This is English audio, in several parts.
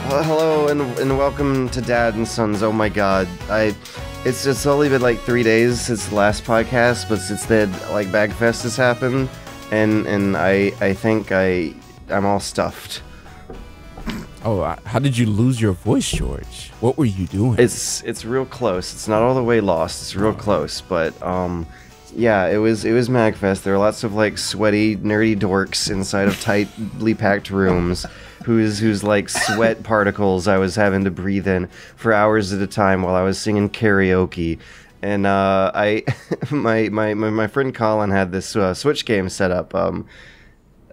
Hello and welcome to Dad and Sons. Oh my God, it's just only been like 3 days since the last podcast, but since then, like, MAGfest has happened, and I think I'm all stuffed. Oh, how did you lose your voice, George? What were you doing? It's real close. It's not all the way lost. It's real close, but yeah, it was MAGfest. There were lots of like sweaty, nerdy dorks inside of tightly packed rooms. whose like sweat particles I was having to breathe in for hours at a time while I was singing karaoke. And my friend Colin had this Switch game set up,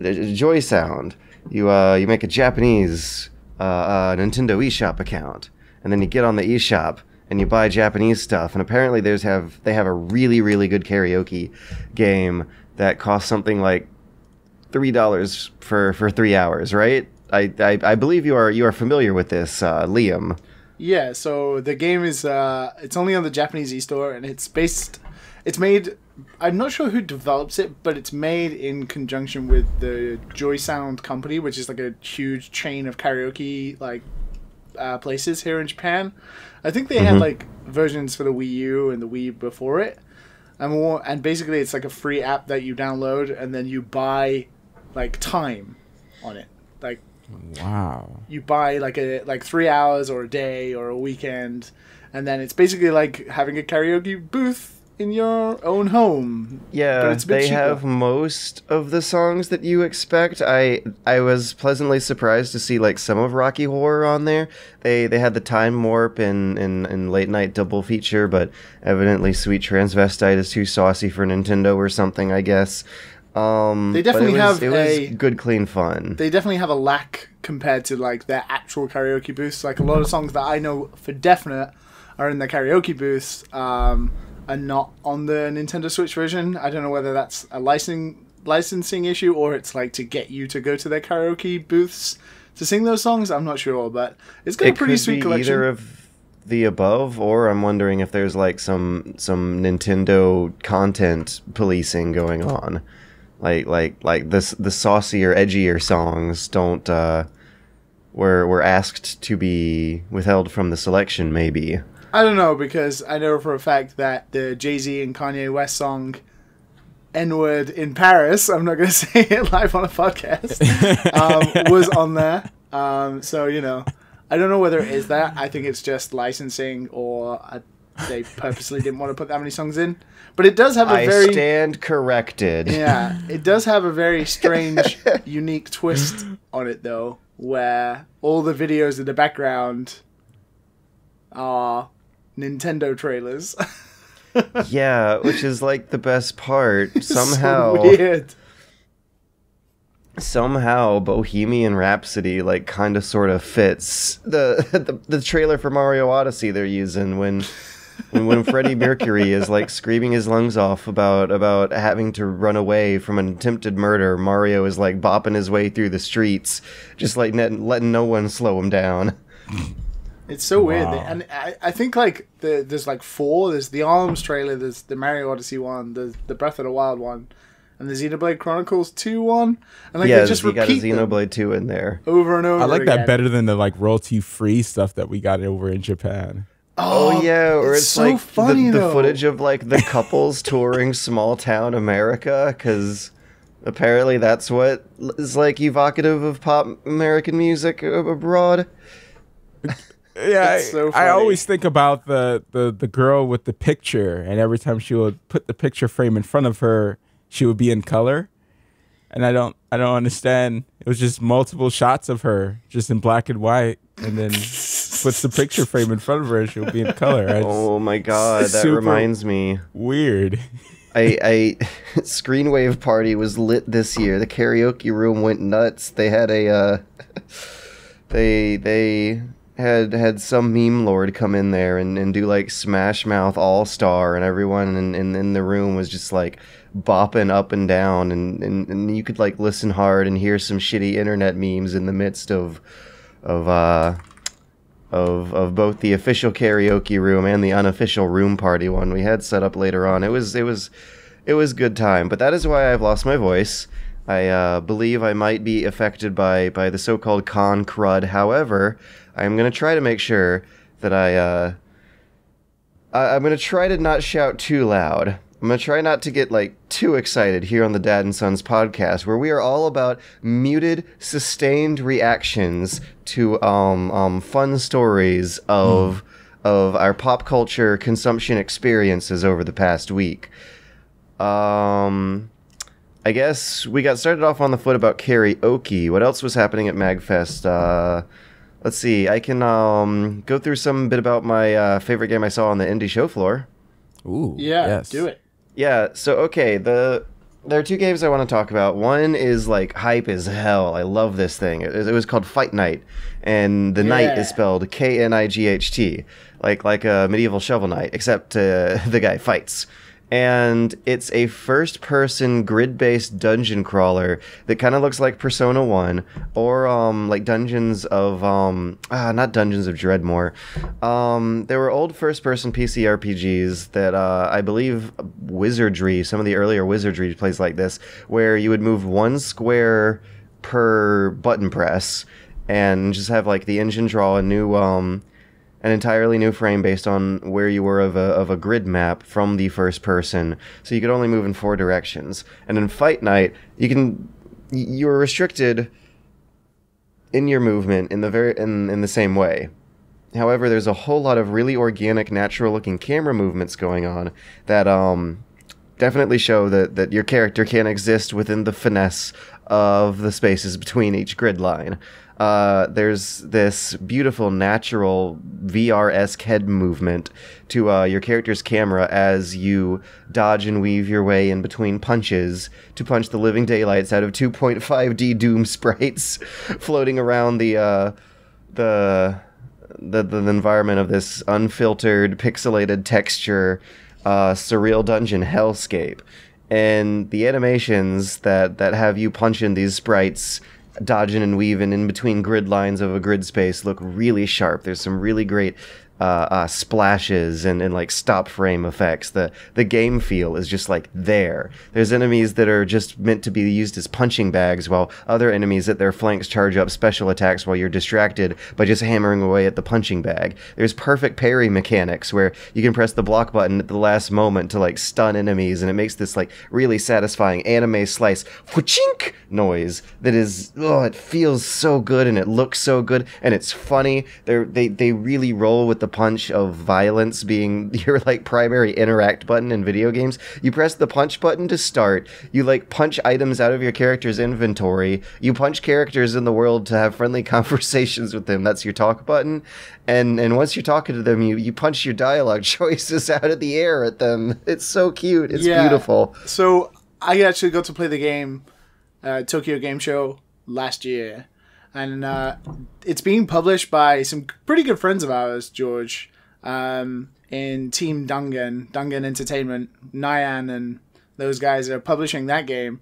Joy Sound. You make a Japanese Nintendo eShop account, and then you get on the eShop and you buy Japanese stuff. And apparently they have a really, really good karaoke game that costs something like $3 for 3 hours, right? I believe you are familiar with this, Liam. Yeah, so the game is it's only on the Japanese eStore, and it's made, I'm not sure who develops it, but it's made in conjunction with the Joy Sound company, which is like a huge chain of karaoke like places here in Japan. I think they had like versions for the Wii U and the Wii before it. And basically it's like a free app that you download and then you buy like time on it. Like, wow. You buy like 3 hours or a day or a weekend, and then it's basically like having a karaoke booth in your own home. Yeah, but it's a bit they cheaper. have most of the songs that you expect. I was pleasantly surprised to see like some of Rocky Horror on there. They had the Time Warp and Late Night double feature, but evidently Sweet Transvestite is too saucy for Nintendo or something, I guess. They definitely it was good, clean fun. They definitely have a lack compared to like their actual karaoke booths. Like a lot of songs that I know for definite are in the karaoke booths are not on the Nintendo Switch version. I don't know whether that's a licensing issue or it's like to get you to go to their karaoke booths to sing those songs. I'm not sure, but it's got a pretty sweet collection. Either of the above, or I'm wondering if there's like some Nintendo content policing going on. Like the saucier, edgier songs were asked to be withheld from the selection, maybe. I don't know, because I know for a fact that the Jay-Z and Kanye West song N-word in Paris, I'm not going to say it live on a podcast, was on there. So, you know, I don't know whether it is that. I think it's just licensing, or they purposely didn't want to put that many songs in. But it does have a very... I stand corrected. Yeah, it does have a very strange, unique twist on it, though, where all the videos in the background are Nintendo trailers. Yeah, which is like the best part. So weird. Somehow Bohemian Rhapsody like kind of sort of fits the trailer for Mario Odyssey they're using when Freddie Mercury is like screaming his lungs off about having to run away from an attempted murder. Mario is like bopping his way through the streets, just like letting no one slow him down. It's so weird. And I think like there's like four. There's the ARMS trailer, there's the Mario Odyssey one, there's the Breath of the Wild one, and the Xenoblade Chronicles 2 one. And like they just repeat got a Xenoblade 2 in there over and over. I like again. that better than the like royalty-free stuff that we got over in Japan. Oh yeah, or it's so like funny, the footage of like the couples touring small town America, because apparently that's what is like evocative of pop American music abroad. Yeah, so I always think about the girl with the picture, and every time she would put the picture frame in front of her, she would be in color, and I don't understand. It was just multiple shots of her just in black and white, and then puts the picture frame in front of her and she'll be in color. Oh my god, that reminds me. Weird. I Screenwave Party was lit this year. The karaoke room went nuts. They had they had some meme lord come in there and do like Smash Mouth All Star, and everyone in the room was just like bopping up and down, and you could like listen hard and hear some shitty internet memes in the midst of both the official karaoke room and the unofficial room party one we had set up later on. It was good time, but that is why I've lost my voice. I believe I might be affected by the so-called con crud. However, I'm going to try to make sure that I'm going to try to not shout too loud. I'm going to try not to get, like, too excited here on the Dad and Sons podcast, where we are all about muted, sustained reactions to fun stories of our pop culture consumption experiences over the past week. I guess we got started off on the foot about karaoke. What else was happening at MAGfest? Let's see. I can go through some bit about my favorite game I saw on the indie show floor. Ooh, Yeah, yes. do it. Yeah, so okay, there are two games I want to talk about. One is like hype as hell. I love this thing. It was called Fight Night, and the knight is spelled Knight, like a medieval shovel knight, except the guy fights. And it's a first-person grid-based dungeon crawler that kind of looks like Persona 1, or like Dungeons of not Dungeons of Dreadmore. There were old first-person PC RPGs that I believe Wizardry, some of the earlier Wizardry plays like this, where you would move one square per button press and just have like the engine draw an entirely new frame based on where you were of a grid map from the first person, so you could only move in 4 directions. And in Fight Night, you were restricted in your movement in the same way. However, there's a whole lot of really organic, natural-looking camera movements going on that definitely show that your character can exist within the finesse of the spaces between each grid line. There's this beautiful natural VR-esque head movement to your character's camera as you dodge and weave your way in between punches to punch the living daylights out of 2.5D Doom sprites floating around the environment of this unfiltered, pixelated texture, surreal dungeon hellscape. And the animations that have you punch in these sprites, dodging and weaving in between grid lines of a grid space, look really sharp. There's some really great splashes and like stop frame effects. The game feel is just like there. There's enemies that are just meant to be used as punching bags, while other enemies at their flanks charge up special attacks while you're distracted by just hammering away at the punching bag. There's perfect parry mechanics where you can press the block button at the last moment to like stun enemies, and it makes this like really satisfying anime slice whachink noise that is, it feels so good and it looks so good and it's funny. They really roll with the punch of violence being your like primary interact button in video games. You press the punch button to start, you like punch items out of your character's inventory, you punch characters in the world to have friendly conversations with them. That's your talk button. And once you're talking to them, you punch your dialogue choices out of the air at them. It's so cute. It's beautiful. So I actually got to play the game Tokyo Game Show last year. And it's being published by some pretty good friends of ours, George, in Team Dungan Entertainment. Nyan and those guys are publishing that game.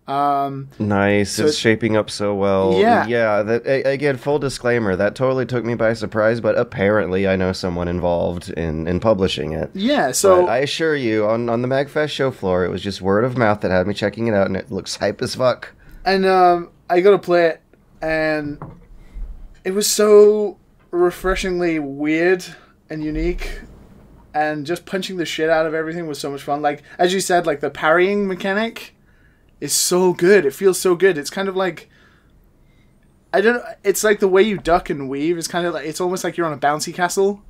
Nice. So it's shaping up so well. Yeah. Again, full disclaimer, that totally took me by surprise, but apparently I know someone involved in publishing it. Yeah, so... But I assure you, on the MAGfest show floor, it was just word of mouth that had me checking it out, and it looks hype as fuck. And I got to play it. And it was so refreshingly weird and unique, and just punching the shit out of everything was so much fun. Like, as you said, like the parrying mechanic is so good. It feels so good. It's kind of like, it's like the way you duck and weave is kind of like, it's almost like you're on a bouncy castle.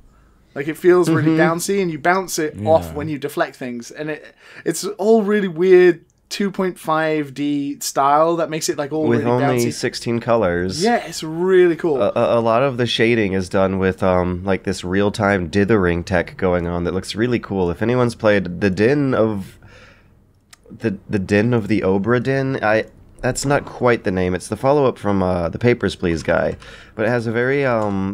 Like, it feels really bouncy, and you bounce it off when you deflect things. And it's all really weird 2.5D style that makes it like all with really only bouncy. 16 colors. Yeah, it's really cool. A lot of the shading is done with like this real-time dithering tech going on that looks really cool. If anyone's played the Den of the Obra Den, that's not quite the name. It's the follow-up from the Papers, Please guy, but it has a very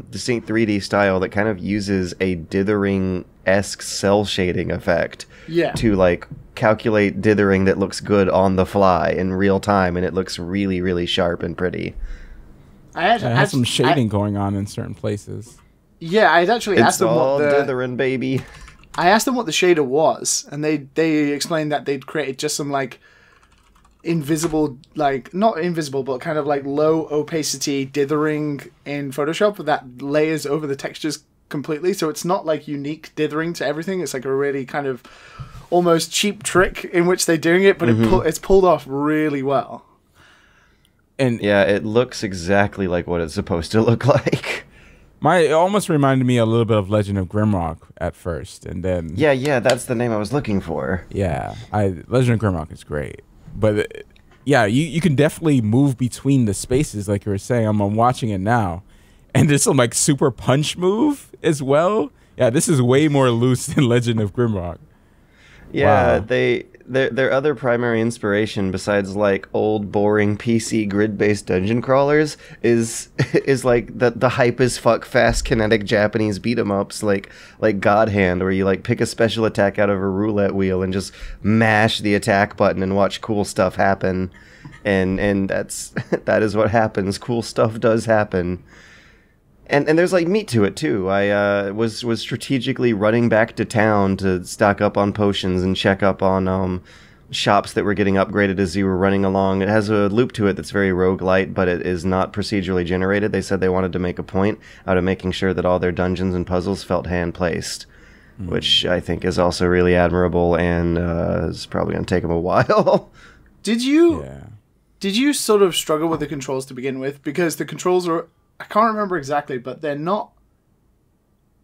distinct 3D style that kind of uses a dithering-esque cell shading effect to like calculate dithering that looks good on the fly in real time, and it looks really, really sharp and pretty. It has some shading going on in certain places. Yeah, I'd actually asked them what the dithering, baby. I asked them what the shader was, and they explained that they'd created just some like invisible, like not invisible, but kind of like low opacity dithering in Photoshop that layers over the textures completely. So it's not like unique dithering to everything. It's like a really kind of almost cheap trick in which they're doing it, but it's pulled off really well. And yeah, it looks exactly like what it's supposed to look like. it almost reminded me a little bit of Legend of Grimrock at first, and then Yeah, that's the name I was looking for. yeah, Legend of Grimrock is great, but yeah, you can definitely move between the spaces, like you were saying. I'm watching it now, and there's some like super punch move as well. Yeah, this is way more loose than Legend of Grimrock. Yeah, Wow. their other primary inspiration, besides like old boring PC grid-based dungeon crawlers, is like the hype as fuck fast kinetic Japanese beat 'em ups like God Hand, where you like pick a special attack out of a roulette wheel and just mash the attack button and watch cool stuff happen, and that is what happens. Cool stuff does happen. And there's like meat to it too. I was strategically running back to town to stock up on potions and check up on shops that were getting upgraded as you were running along. It has a loop to it that's very roguelite, but it is not procedurally generated. They said they wanted to make a point out of making sure that all their dungeons and puzzles felt hand-placed, which I think is also really admirable, and is probably going to take them a while. Did you sort of struggle with the controls to begin with? Because the controls are, I can't remember exactly, but they're not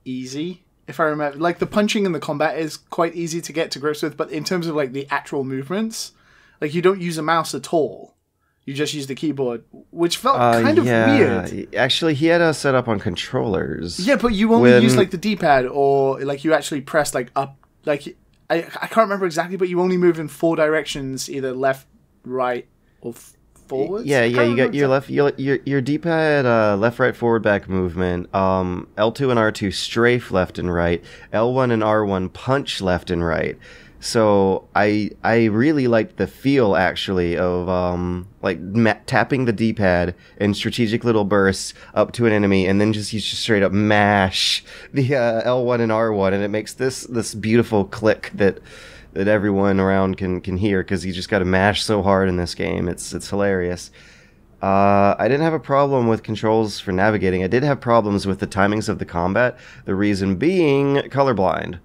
easy. If I remember, like the punching and the combat is quite easy to get to grips with, but in terms of like the actual movements, like you don't use a mouse at all. You just use the keyboard, which felt kind of weird. Actually, he had us set up on controllers. Yeah, but you only use like the D-pad, or like you actually press like up. Like I can't remember exactly, but you only move in 4 directions, either left, right, or forwards. Yeah. You got your D-pad, left, right, forward, back movement. L2 and R2 strafe left and right. L1 and R1 punch left and right. So I really liked the feel actually of tapping the D-pad in strategic little bursts up to an enemy, and then you just straight up mash the L1 and R1, and it makes this beautiful click that everyone around can hear, because you just got to mash so hard in this game. It's hilarious. I didn't have a problem with controls for navigating. I did have problems with the timings of the combat. The reason being colorblind.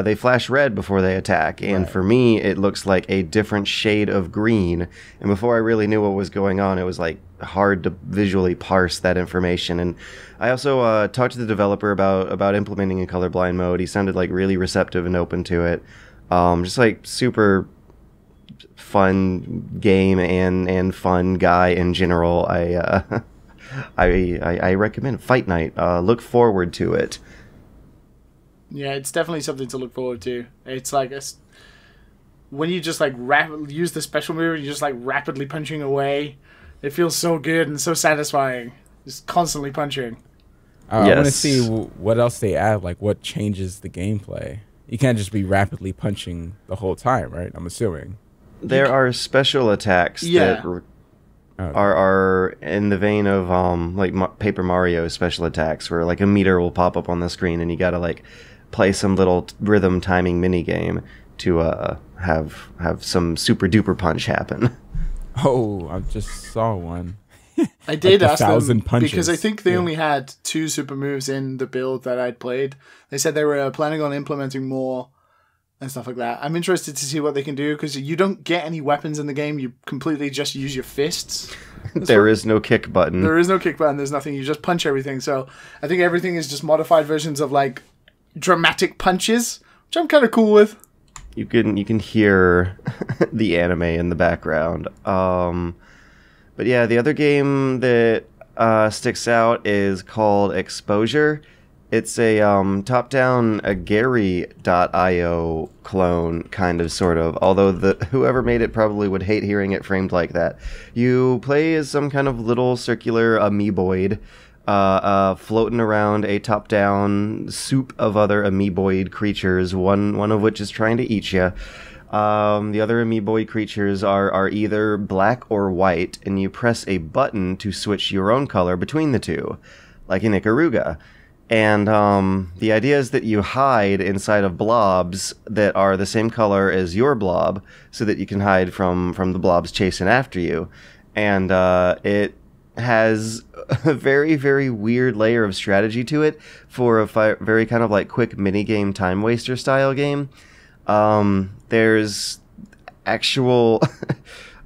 They flash red before they attack, and for me, it looks like a different shade of green. And before I really knew what was going on, it was like hard to visually parse that information. And I also talked to the developer about implementing a colorblind mode. He sounded like really receptive and open to it. Just like super fun game and fun guy in general. I recommend Fight Night. Look forward to it. Yeah, it's definitely something to look forward to. It's like when you just like use the special move and you're just like rapidly punching away. It feels so good and so satisfying. Just constantly punching. I want to see what else they add, like what changes the gameplay. You can't just be rapidly punching the whole time, right? I'm assuming. There are special attacks that are in the vein of like Paper Mario special attacks, where like a meter will pop up on the screen and you gotta like play some little rhythm timing mini game to have some super duper punch happen. Oh, I just saw one. I did like ask them punches. because I think they only had 2 super moves in the build that I'd played. They said they were planning on implementing more and stuff like that. I'm interested to see what they can do, because you don't get any weapons in the game. You completely just use your fists. There is no kick button. There is no kick button. There's nothing. You just punch everything. So I think everything is just modified versions of like dramatic punches, which I'm kind of cool with. You can hear the anime in the background. But yeah, the other game that sticks out is called Exposure. It's a top-down Agary.io clone, kind of, sort of. Although whoever made it probably would hate hearing it framed like that. You play as some kind of little circular amoeboid, floating around a top-down soup of other amoeboid creatures. One of which is trying to eat you. The other amoeboid creatures are either black or white, and you press a button to switch your own color between the two, like in Ikaruga. And the idea is that you hide inside of blobs that are the same color as your blob, so that you can hide from the blobs chasing after you. And it has a very, very weird layer of strategy to it for a very kind of like quick minigame time waster style game. There's actual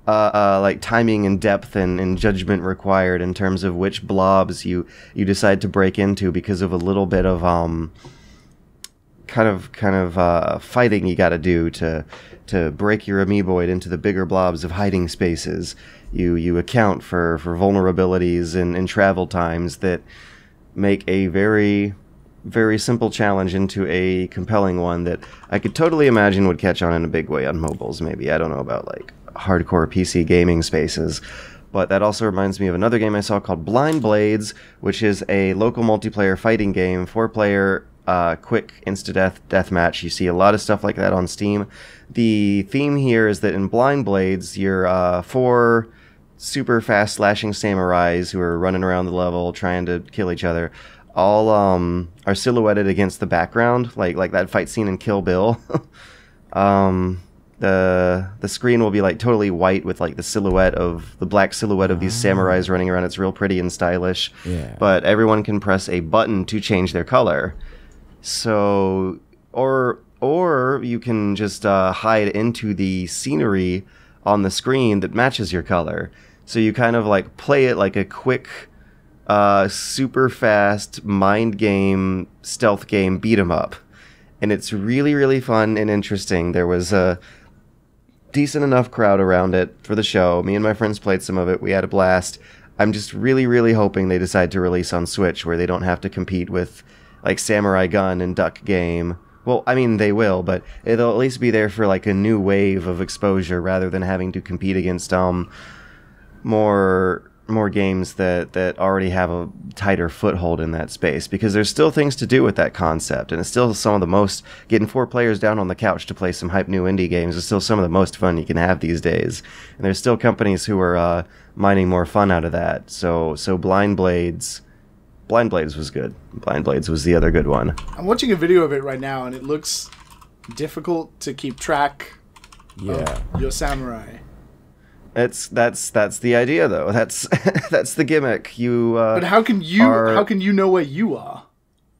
like timing and depth and judgment required in terms of which blobs you decide to break into, because of a little bit of kind of fighting you got to do to break your amoeboid into the bigger blobs of hiding spaces. You account for vulnerabilities and travel times that make a very, very simple challenge into a compelling one that I could totally imagine would catch on in a big way on mobiles. Maybe, I don't know about like hardcore PC gaming spaces, but that also reminds me of another game I saw called Blind Blades, which is a local multiplayer fighting game, 4-player quick deathmatch. You see a lot of stuff like that on Steam. The theme here is that in Blind Blades, you're 4 super fast slashing samurais who are running around the level trying to kill each other. All are silhouetted against the background, like that fight scene in Kill Bill. The screen will be like totally white with like the black silhouette of these samurais running around. It's real pretty and stylish. Yeah. But everyone can press a button to change their color. So, or you can just hide into the scenery on the screen that matches your color. So you kind of like play it like a quick, super fast mind game, stealth game, beat 'em up. And it's really, really fun and interesting. There was a decent enough crowd around it for the show. Me and my friends played some of it. We had a blast. I'm just really, really hoping they decide to release on Switch where they don't have to compete with like Samurai Gun and Duck Game. Well, I mean, they will, but it'll at least be there for like a new wave of exposure rather than having to compete against more games that already have a tighter foothold in that space, because there's still things to do with that concept, and it's still some of the most, getting 4 players down on the couch to play some hype new indie games is still some of the most fun you can have these days, and there's still companies who are mining more fun out of that. So Blind Blades was good. Blind Blades was the other good one. I'm watching a video of it right now, and it looks difficult to keep track of your samurai. That's the idea, though. That's the gimmick. But how can you know where you are?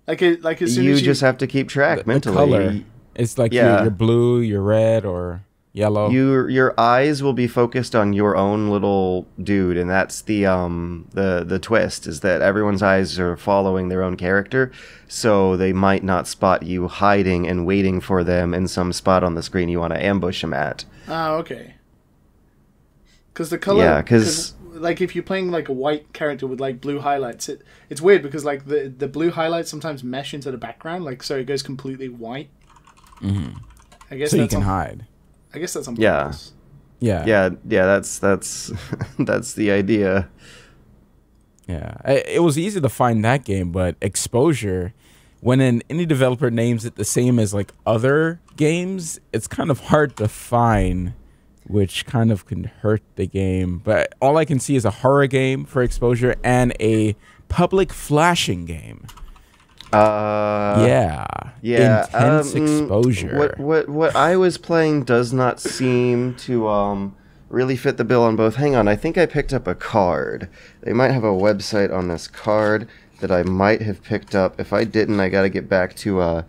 Like as soon you as just have to keep track mentally. The color. It's like you're blue, you're red, or yellow. Your eyes will be focused on your own little dude, and that's the twist, is that everyone's eyes are following their own character, so they might not spot you hiding and waiting for them in some spot on the screen you want to ambush them at. Oh, okay. Because the color, yeah, because like if you're playing like a white character with like blue highlights, it's weird because like the blue highlights sometimes mesh into the background, like so it goes completely white. Mm-hmm. I guess so that's you can hide. I guess that's on purpose. Yeah. That's that's the idea. Yeah, it was easy to find that game, but Exposure, when an indie developer names it the same as like other games, it's kind of hard to find, which kind of can hurt the game. But all I can see is a horror game for Exposure and a public flashing game. Yeah. Intense exposure. What I was playing does not seem to really fit the bill on both. Hang on, I think I picked up a card. They might have a website on this card that I might have picked up. If I didn't, I got to get back to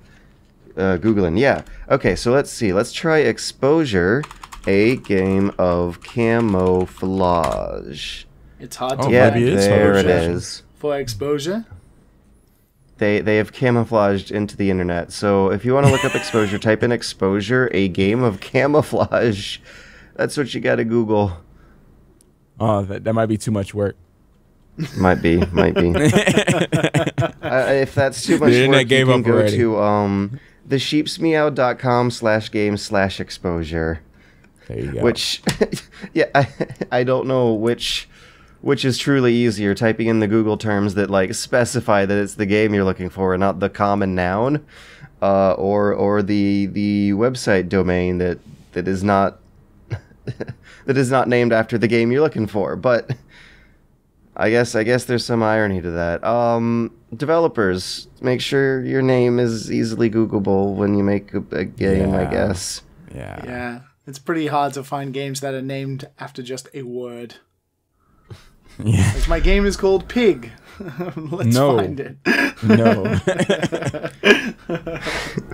Googling. Yeah. Okay, so let's see. Let's try Exposure, a game of camouflage. It's hard to yeah, maybe it's there hard. it is. For Exposure. They have camouflaged into the internet. So if you want to look up Exposure, type in Exposure, a game of camouflage. That's what you got to Google. Oh, that might be too much work. Might be. If that's too much work, you can go to thesheepsmeow.com/game/exposure. There you go. Which, yeah, I don't know which is truly easier, typing in the Google terms that like specify that it's the game you're looking for and not the common noun, or the website domain that is not that is not named after the game you're looking for. But I guess there's some irony to that. Developers, make sure your name is easily Googleable when you make a game, I guess. Yeah. Yeah. It's pretty hard to find games that are named after just a word. Yeah. Like, my game is called Pig. Let's find it. No.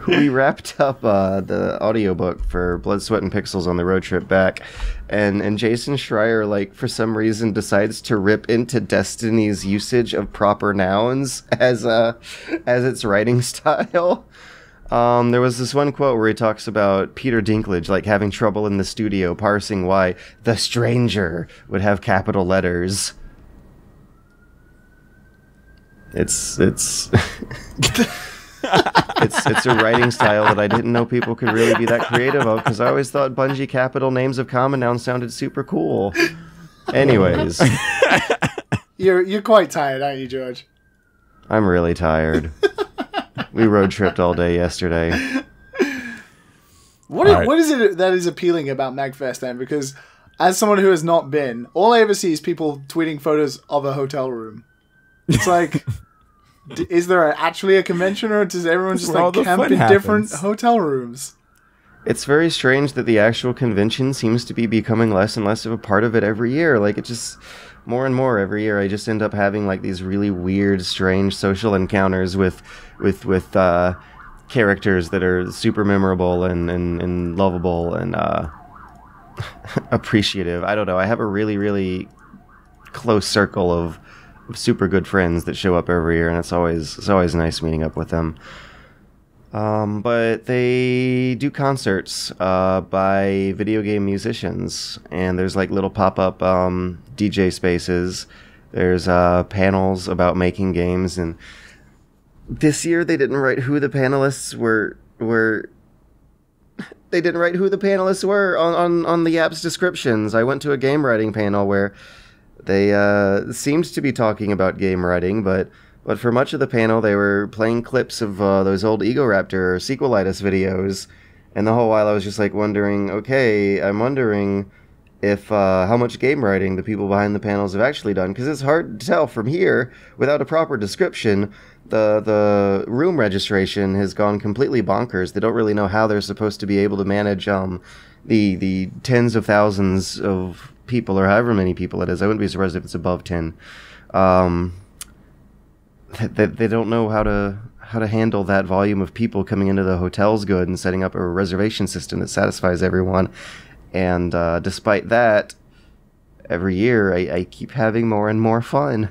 We wrapped up the audiobook for Blood, Sweat, and Pixels on the road trip back, and Jason Schreier, like, for some reason decides to rip into Destiny's usage of proper nouns as its writing style. There was this one quote where he talks about Peter Dinklage, like, having trouble in the studio parsing why the stranger would have capital letters. It's it's a writing style that I didn't know people could really be that creative of, because I always thought Bungie capital names of common nouns sounded super cool. Anyways. You're quite tired, aren't you, George? I'm really tired. We road tripped all day yesterday. What is it that is appealing about MAGfest then? Because as someone who has not been, all I ever see is people tweeting photos of a hotel room. It's like, is there actually a convention, or does everyone just like camp in different hotel rooms? It's very strange that the actual convention seems to be becoming less and less of a part of it every year. Like, it just, more and more every year, I just end up having like these really weird, strange social encounters with characters that are super memorable and lovable and appreciative. I don't know. I have a really, really close circle of super good friends that show up every year, and it's always nice meeting up with them. But they do concerts by video game musicians, and there's like little pop-up DJ spaces. There's panels about making games, and this year they didn't write who the panelists were. They didn't write who the panelists were on the app's descriptions. I went to a game writing panel where they seemed to be talking about game writing, but for much of the panel, they were playing clips of those old Ego Raptor sequelitis videos, and the whole while I was just like wondering, okay, I'm wondering if how much game writing the people behind the panels have actually done, because it's hard to tell from here without a proper description. The room registration has gone completely bonkers. They don't really know how they're supposed to be able to manage the tens of thousands of people, or however many people it is. I wouldn't be surprised if it's above 10. They don't know how to handle that volume of people coming into the hotel's good and setting up a reservation system that satisfies everyone. And despite that, every year I keep having more and more fun.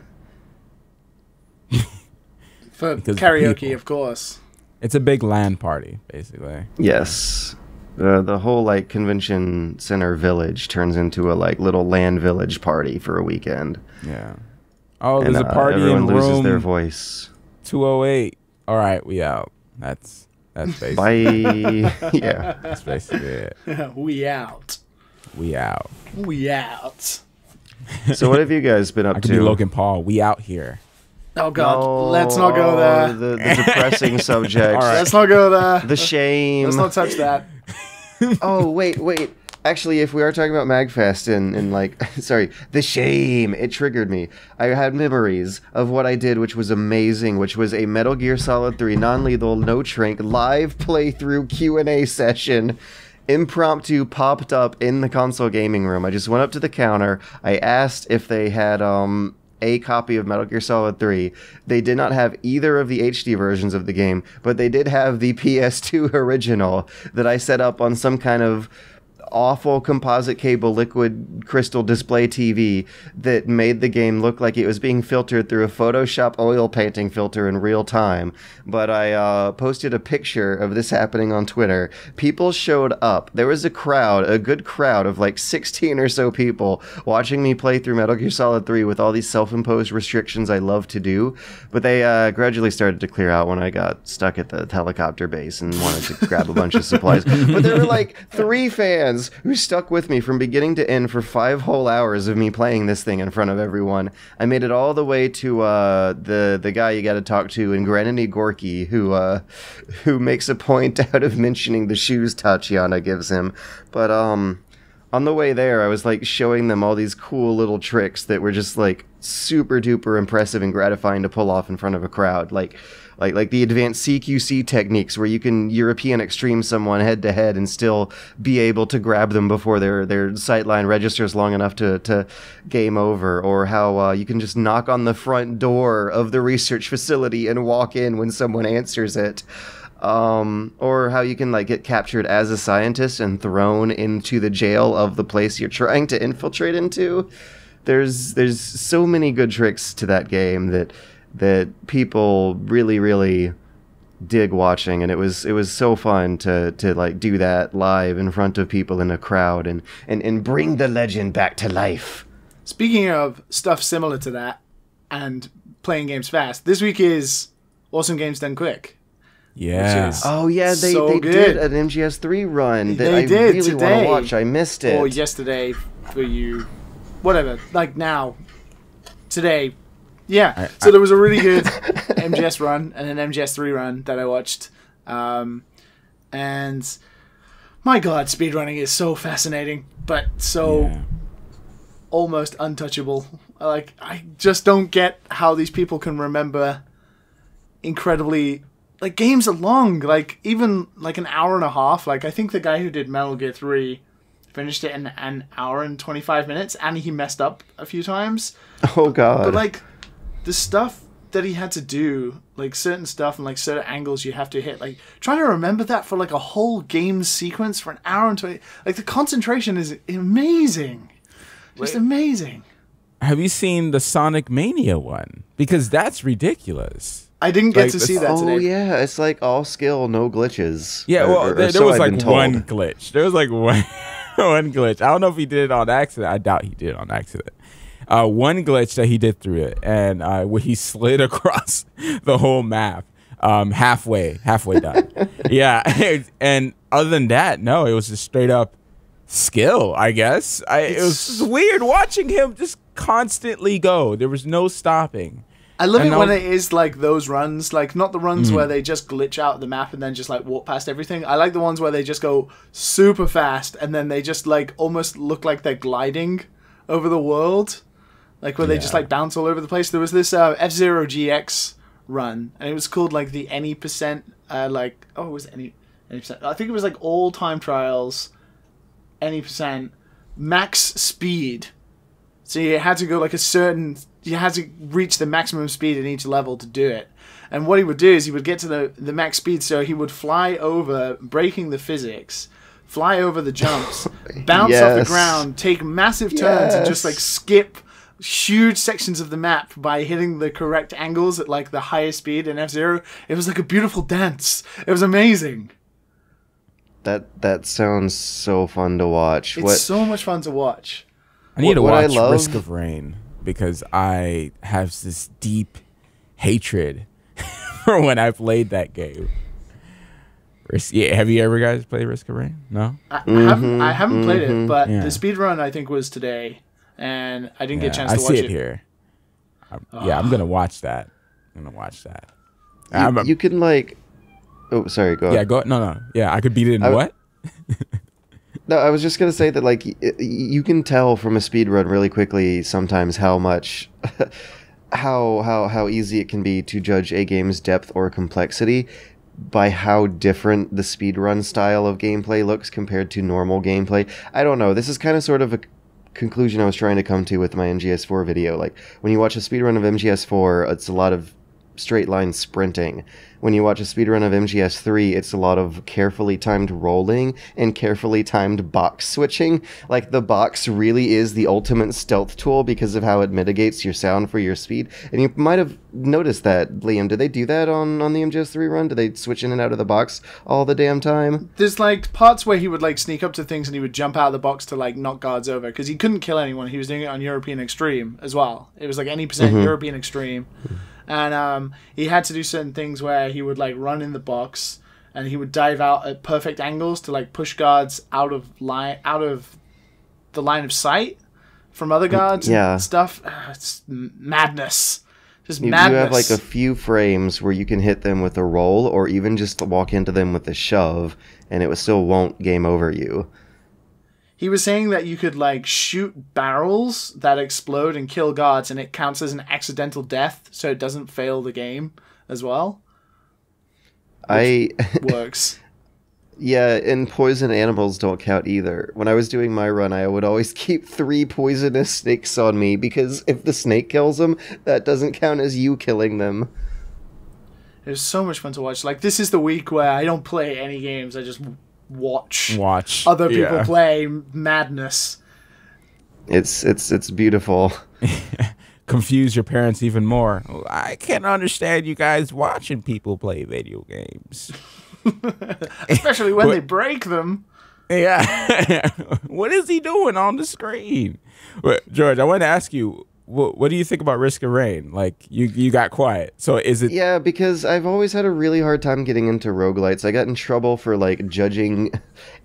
For karaoke, of course. It's a big LAN party, basically. Yes. The whole like convention center village turns into a like little LAN village party for a weekend. Yeah. Oh, there's a party everyone in room loses their voice. 208. All right, we out. That's basically. Bye. Yeah. That's basically it. We out. We out. We out. So what have you guys been up I could to? be Logan Paul. We out here. Oh God, No, let's not go there. The depressing subject. All right. Let's not go there. The shame. Let's not touch that. Oh, wait. Actually, if we are talking about MAGfest and like, sorry, the shame, it triggered me. I had memories of what I did, which was amazing, which was a Metal Gear Solid 3 non-lethal, no shrink, live playthrough Q&A session. Impromptu popped up in the console gaming room. I just went up to the counter. I asked if they had a copy of Metal Gear Solid 3. They did not have either of the HD versions of the game, but they did have the PS2 original that I set up on some kind of awful composite cable liquid crystal display TV that made the game look like it was being filtered through a Photoshop oil painting filter in real time. But I posted a picture of this happening on Twitter. People showed up. There was a good crowd of like 16 or so people watching me play through Metal Gear Solid 3 with all these self-imposed restrictions I love to do. But they gradually started to clear out when I got stuck at the helicopter base and wanted to grab a bunch of supplies. But there were like 3 fans who stuck with me from beginning to end for 5 whole hours of me playing this thing in front of everyone. I made it all the way to the guy you got to talk to in Granny Gorky, who makes a point out of mentioning the shoes Tatiana gives him. But on the way there, I was like showing them all these cool little tricks that were just like super duper impressive and gratifying to pull off in front of a crowd. Like the advanced CQC techniques where you can European extreme someone head to head and still be able to grab them before their sightline registers long enough to game over, or how you can just knock on the front door of the research facility and walk in when someone answers it. Or how you can like get captured as a scientist and thrown into the jail of the place you're trying to infiltrate into. There's so many good tricks to that game that people really dig watching, and it was so fun to like do that live in front of people in a crowd and bring the legend back to life. Speaking of stuff similar to that and playing games fast, this week is Awesome Games Done Quick. Yeah. Oh yeah, they good. did an MGS3 run that They I did really want today. to watch. I missed it. Or yesterday for you. Whatever. Like now. Today. Yeah. So there was a really good MGS run and an MGS3 run that I watched. And my God, speedrunning is so fascinating, but so almost untouchable. Like, I just don't get how these people can remember incredibly... Like, games are long. Like, even, like, an hour and a half. Like, I think the guy who did Metal Gear 3 finished it in an hour and 25 minutes, and he messed up a few times. Oh, God. But, like, the stuff that he had to do, like, certain stuff and, like, certain angles you have to hit, like, trying to remember that for, like, a whole game sequence for an hour and 20... Like, the concentration is amazing. Just amazing. Have you seen the Sonic Mania one? Because that's ridiculous. I didn't get Like, to see that today. Oh yeah, it's like all skill, no glitches. Yeah, well, there so was I've like been told. one glitch. There was like one glitch. I don't know if he did it on accident. I doubt he did it on accident. One glitch that he did through it, and where he slid across the whole map, halfway done. Yeah, and other than that, no, it was just straight up skill, I guess. It was just weird watching him just constantly go. There was no stopping. I love it when it is like those runs, like not the runs where they just glitch out the map and then just like walk past everything. I like the ones where they just go super fast and then they just like almost look like they're gliding over the world, like where they just like bounce all over the place. There was this F-Zero GX run, and it was called like the any percent, like it was any percent. I think it was like all time trials, any percent max speed. So you had to go like you had to reach the maximum speed in each level to do it. And what he would do is he would get to the max speed, so he would fly over, breaking the physics, fly over the jumps, bounce off the ground, take massive turns, and just like skip huge sections of the map by hitting the correct angles at like the highest speed in F-Zero. It was like a beautiful dance. It was amazing. That sounds so fun to watch. It's so much fun to watch. I need to what I watch love- Risk of Rain because I have this deep hatred for when I played that game. Yeah, have you ever guys played Risk of Rain? No? I haven't played it, but the speedrun I think was today, and I didn't get a chance to watch it. I see it here. Yeah, I'm going to watch that. You can like... Oh, sorry, go ahead. Yeah, No. Yeah, I could beat it in what? No, I was just gonna say that like you can tell from a speedrun really quickly sometimes how much how easy it can be to judge a game's depth or complexity by how different the speedrun style of gameplay looks compared to normal gameplay. I don't know. This is kind of sort of a conclusion I was trying to come to with my MGS4 video. Like when you watch a speedrun of MGS4, it's a lot of straight line sprinting. When you watch a speedrun of MGS3, it's a lot of carefully timed rolling and carefully timed box switching. Like, the box really is the ultimate stealth tool because of how it mitigates your sound for your speed. And you might have noticed that, Liam. Did they do that on the MGS3 run? Did they switch in and out of the box all the damn time? There's, like, parts where he would, like, sneak up to things and he would jump out of the box to, like, knock guards over. Because he couldn't kill anyone. He was doing it on European Extreme as well. It was, like, any percent European Extreme. And he had to do certain things where he would like run in the box and he would dive out at perfect angles to like push guards out of the line of sight from other guards and stuff. It's madness. Just madness. You have like a few frames where you can hit them with a roll or even just walk into them with a shove and it still won't game over you. He was saying that you could like shoot barrels that explode and kill guards, and it counts as an accidental death, so it doesn't fail the game as well. Works. Yeah, and poison animals don't count either. When I was doing my run, I would always keep 3 poisonous snakes on me, because if the snake kills them, that doesn't count as you killing them. It was so much fun to watch. Like, this is the week where I don't play any games. I just watch other people play madness. It's beautiful. Confuse your parents even more. I can't understand you guys watching people play video games. Especially when they break them. Yeah. What is he doing on the screen? But, George, I wanted to ask you, what do you think about Risk of Rain? Like, you got quiet. So is it... Yeah, because I've always had a really hard time getting into roguelites. I got in trouble for, like, judging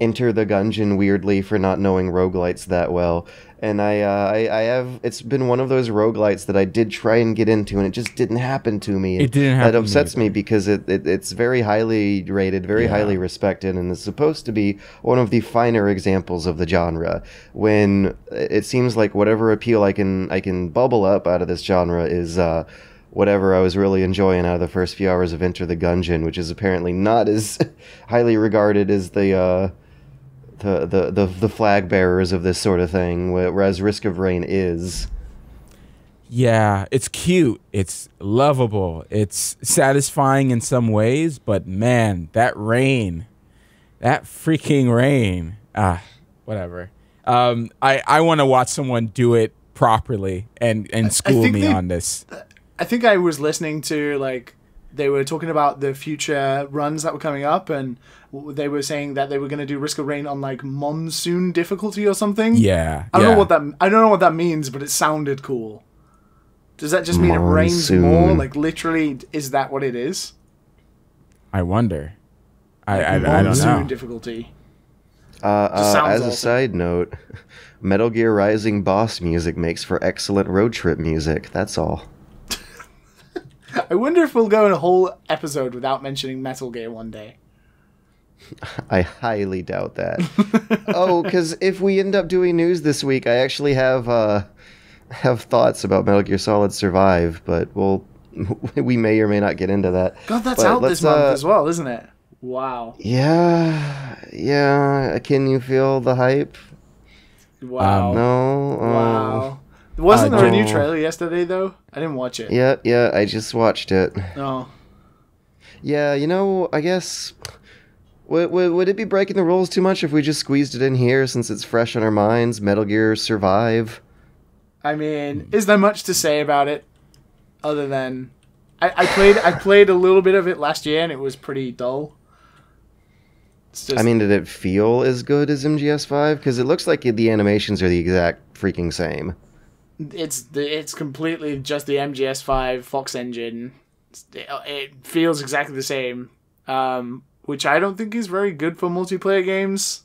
Enter the Gungeon weirdly for not knowing roguelites that well. And I have... It's been one of those roguelites that I did try and get into, and it just didn't happen to me. It didn't happen. That upsets me because it's very highly rated, very highly respected, and is supposed to be one of the finer examples of the genre. When it seems like whatever appeal I can bubble up out of this genre is whatever I was really enjoying out of the first few hours of Enter the Gungeon, which is apparently not as highly regarded as the flag bearers of this sort of thing, whereas Risk of Rain is. Yeah, it's cute, it's lovable, it's satisfying in some ways, but man, that freaking rain, whatever. I want to watch someone do it properly and school me on this. I think I was listening to, like, they were talking about the future runs that were coming up, and they were saying that they were going to do Risk of Rain on, like, monsoon difficulty or something. Yeah. I don't know what that means, but it sounded cool. Does that just mean it rains more? Like, literally, is that what it is? I wonder. I don't know. Monsoon difficulty. As awesome. a side note, Metal Gear Rising boss music makes for excellent road trip music. That's all. I wonder if we'll go in a whole episode without mentioning Metal Gear one day. I highly doubt that. Oh, because if we end up doing news this week, I actually have thoughts about Metal Gear Solid Survive, but we may or may not get into that. God, that's out this month as well, isn't it? Wow. Yeah. Can you feel the hype? Wow. No. Wow. Wasn't there a new trailer yesterday, though? I didn't watch it. Yeah, I just watched it. Oh. Yeah, I guess... Would it be breaking the rules too much if we just squeezed it in here since it's fresh on our minds? Metal Gear Survive? I mean, is there much to say about it other than... I played a little bit of it last year, and it was pretty dull. It's just... I mean, did it feel as good as MGS5? Because it looks like the animations are the exact freaking same. It's completely just the MGS5 Fox engine. It feels exactly the same, which I don't think is very good for multiplayer games.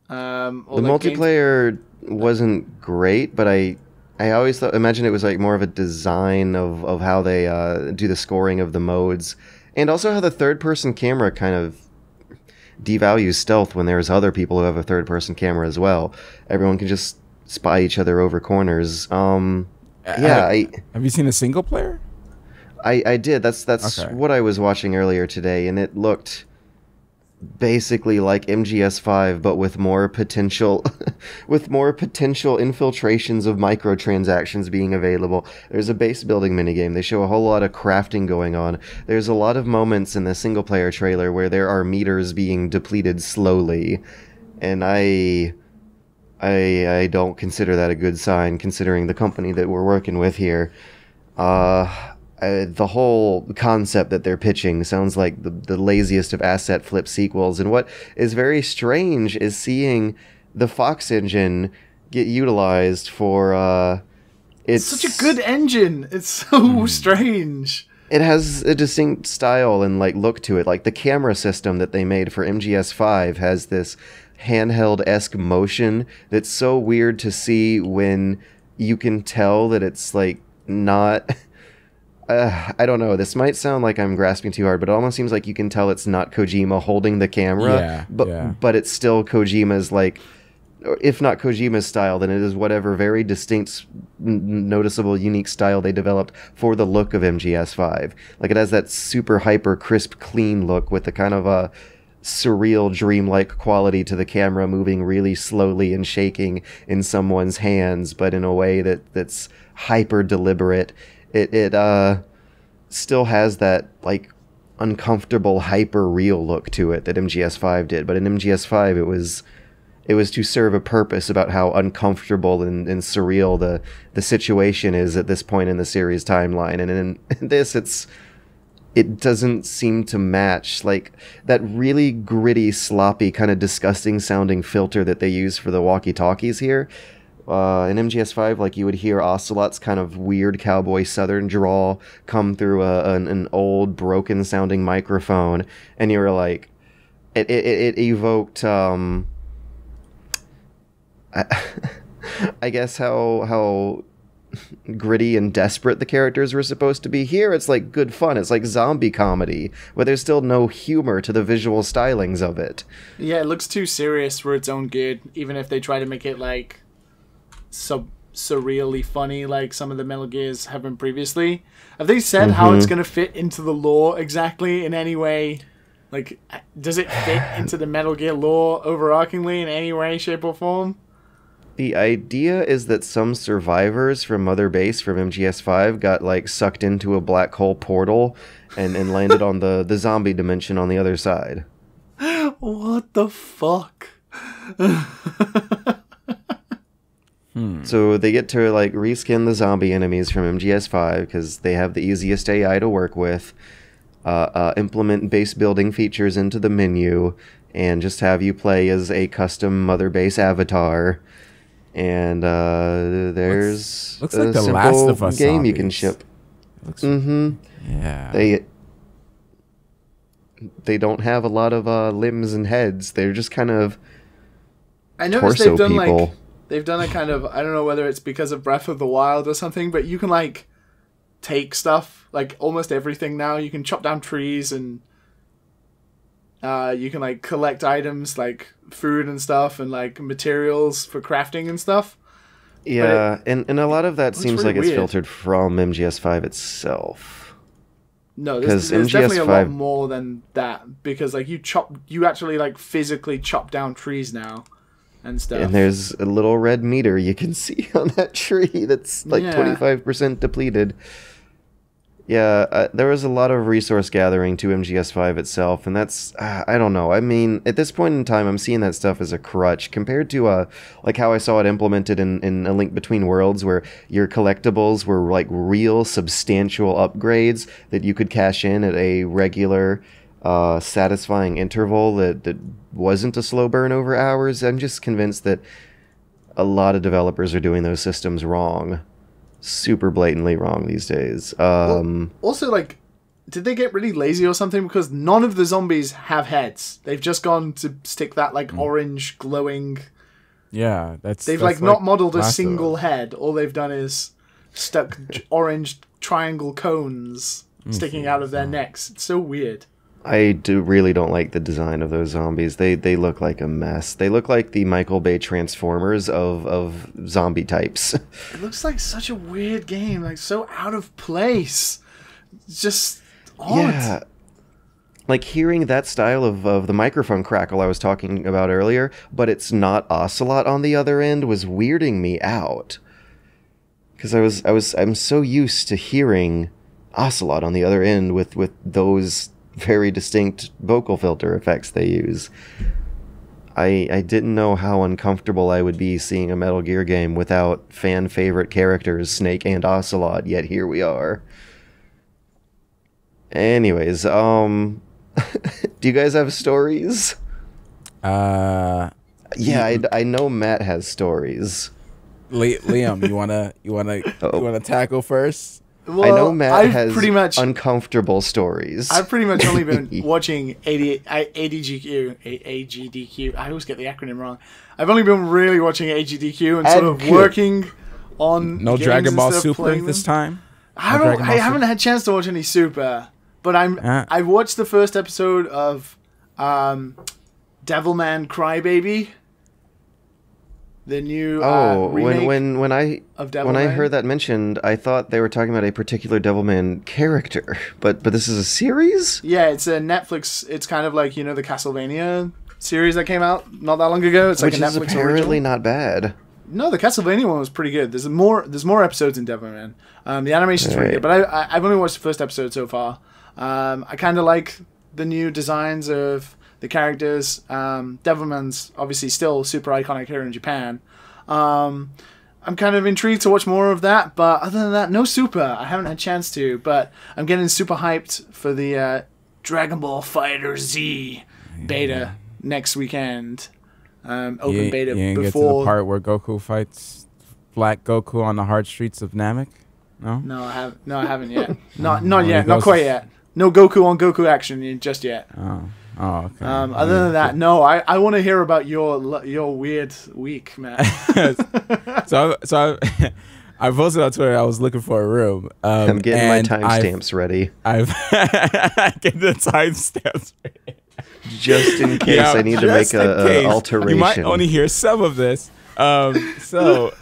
The multiplayer wasn't great, but I always imagine it was like more of a design of how they do the scoring of the modes, and also how the third-person camera kind of devalues stealth when there's other people who have a third-person camera as well. Everyone can just spy each other over corners. Have you seen a single player? I did. That's okay. what I was watching earlier today, and it looked basically like MGS5, but with more potential, infiltrations of microtransactions being available. There's a base building minigame. They show a whole lot of crafting going on. There's a lot of moments in the single player trailer where there are meters being depleted slowly, and I don't consider that a good sign, considering the company that we're working with here. The whole concept that they're pitching sounds like the laziest of asset flip sequels, and what is very strange is seeing the Fox engine get utilized for... It's such a good engine! It's so strange! It has a distinct style and look to it. Like, the camera system that they made for MGS5 has this handheld-esque motion that's so weird to see when you can tell that it's not... I don't know. This might sound like I'm grasping too hard, but it almost seems like you can tell it's not Kojima holding the camera, but it's still Kojima's if not Kojima's style, then it is whatever very distinct, noticeable, unique style they developed for the look of MGS5. Like, it has that super hyper crisp, clean look with the kind of a surreal, dreamlike quality to the camera, moving really slowly and shaking in someone's hands, but in a way that's hyper deliberate. It still has that, like, uncomfortable, hyper real look to it that MGS5 did, but in MGS5 it was to serve a purpose about how uncomfortable and surreal the situation is at this point in the series timeline. And in this, it doesn't seem to match, like, that really gritty, sloppy, kind of disgusting sounding filter that they use for the walkie-talkies here. In MGS5, like, you would hear Ocelot's kind of weird cowboy southern drawl come through an old, broken sounding microphone, and you were like, it evoked, I guess how gritty and desperate the characters were supposed to be. Here it's like good fun. It's like zombie comedy, but there's still no humor to the visual stylings of it. Yeah, it looks too serious for its own good, even if they try to make it like surreally funny like some of the Metal Gears have been previously. Have they said how it's going to fit into the lore exactly in any way? Like, does it fit into the Metal Gear lore overarchingly in any way, shape, or form? The idea is that some survivors from Mother Base from MGS5 got, like, sucked into a black hole portal and landed on the zombie dimension on the other side. What the fuck? So they get to, like, reskin the zombie enemies from MGS5 because they have the easiest AI to work with, implement base building features into the menu, and just have you play as a custom Mother Base avatar. And there's looks a like the simple Last of Us game zombies. you can ship. Yeah. They don't have a lot of limbs and heads. They're just kind of I noticed torso they've done people. like they've done a kind of, I don't know whether it's because of Breath of the Wild or something, but you can like take stuff, like almost everything now. You can chop down trees and you can like collect items like food and stuff and like materials for crafting and stuff. Yeah, and a lot of that seems really like it's weird. filtered from MGS5 itself. No, 'Cause there's definitely a lot MGS5 more than that, because like you actually like physically chop down trees now and stuff. And there's a little red meter you can see on that tree that's like 25% depleted. Yeah, there was a lot of resource gathering to MGS5 itself, and that's, I don't know. I mean, at this point in time, I'm seeing that stuff as a crutch compared to, like how I saw it implemented in A Link Between Worlds, where your collectibles were like real substantial upgrades that you could cash in at a regular, satisfying interval that wasn't a slow burn over hours. I'm just convinced that a lot of developers are doing those systems wrong. Super blatantly wrong these days. Also, like, did they get really lazy or something? Because none of the zombies have heads. They've just gone to stick that like orange glowing. Yeah, They've that's like not modeled a Last of single Us. head. All they've done is stuck orange triangle cones sticking out of their necks. It's so weird. I really don't like the design of those zombies. They look like a mess. They look like the Michael Bay Transformers of zombie types. It looks like such a weird game, like so out of place. It's just odd. Yeah. Like hearing that style of the microphone crackle I was talking about earlier, but it's not Ocelot on the other end, was weirding me out. Because I'm so used to hearing Ocelot on the other end with those very distinct vocal filter effects they use. I didn't know how uncomfortable I would be seeing a Metal Gear game without fan favorite characters Snake and Ocelot, yet here we are. Anyways, do you guys have stories? Yeah, I know Matt has stories. Liam, you wanna tackle first? Well, I know Matt I've has pretty much uncomfortable stories. I've pretty much only been watching AGDQ. I always get the acronym wrong. I've only been really watching AGDQ and sort of AGDQ. working on No games Dragon Ball instead of Super playing this them. time. I haven't had a chance to watch any Super, but I watched the first episode of Devilman Crybaby. the new remake when I of Devilman. when I heard that mentioned, I thought they were talking about a particular Devilman character, but this is a series. Yeah, it's a Netflix. It's kind of like the Castlevania series that came out not that long ago. It's like Which a is Netflix apparently original. not bad. No, the Castlevania one was pretty good. There's more episodes in Devilman. The animation's pretty good, but I've only watched the first episode so far. I kind of like the new designs of the characters. Devilman's obviously still super iconic here in Japan. I'm kind of intrigued to watch more of that, but other than that, no Super. I haven't had a chance to, but I'm getting super hyped for the Dragon Ball Fighter Z beta next weekend. Open beta you before. Get to the part where Goku fights Black Goku on the hard streets of Namek. No, I haven't yet. Not yet. Not quite yet. No Goku on Goku action just yet. Oh, okay. Other than that, no. I want to hear about your weird week, man. so I posted on Twitter. I was looking for a room. I'm getting my timestamps ready. I've getting the timestamps ready. Just in case I need to make an alteration. You might only hear some of this. So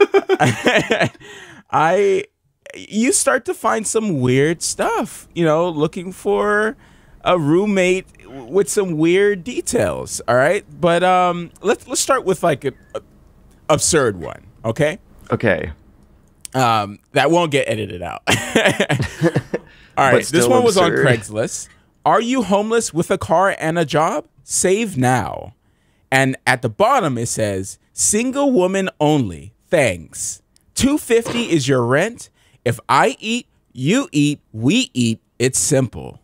you start to find some weird stuff, looking for a roommate with some weird details. All right. But let's start with like an absurd one. Okay. Okay. That won't get edited out. All right. This one was on Craigslist. Are you homeless with a car and a job? Save now. And at the bottom it says, single woman only. Thanks. $250 is your rent. If I eat, you eat, we eat. It's simple.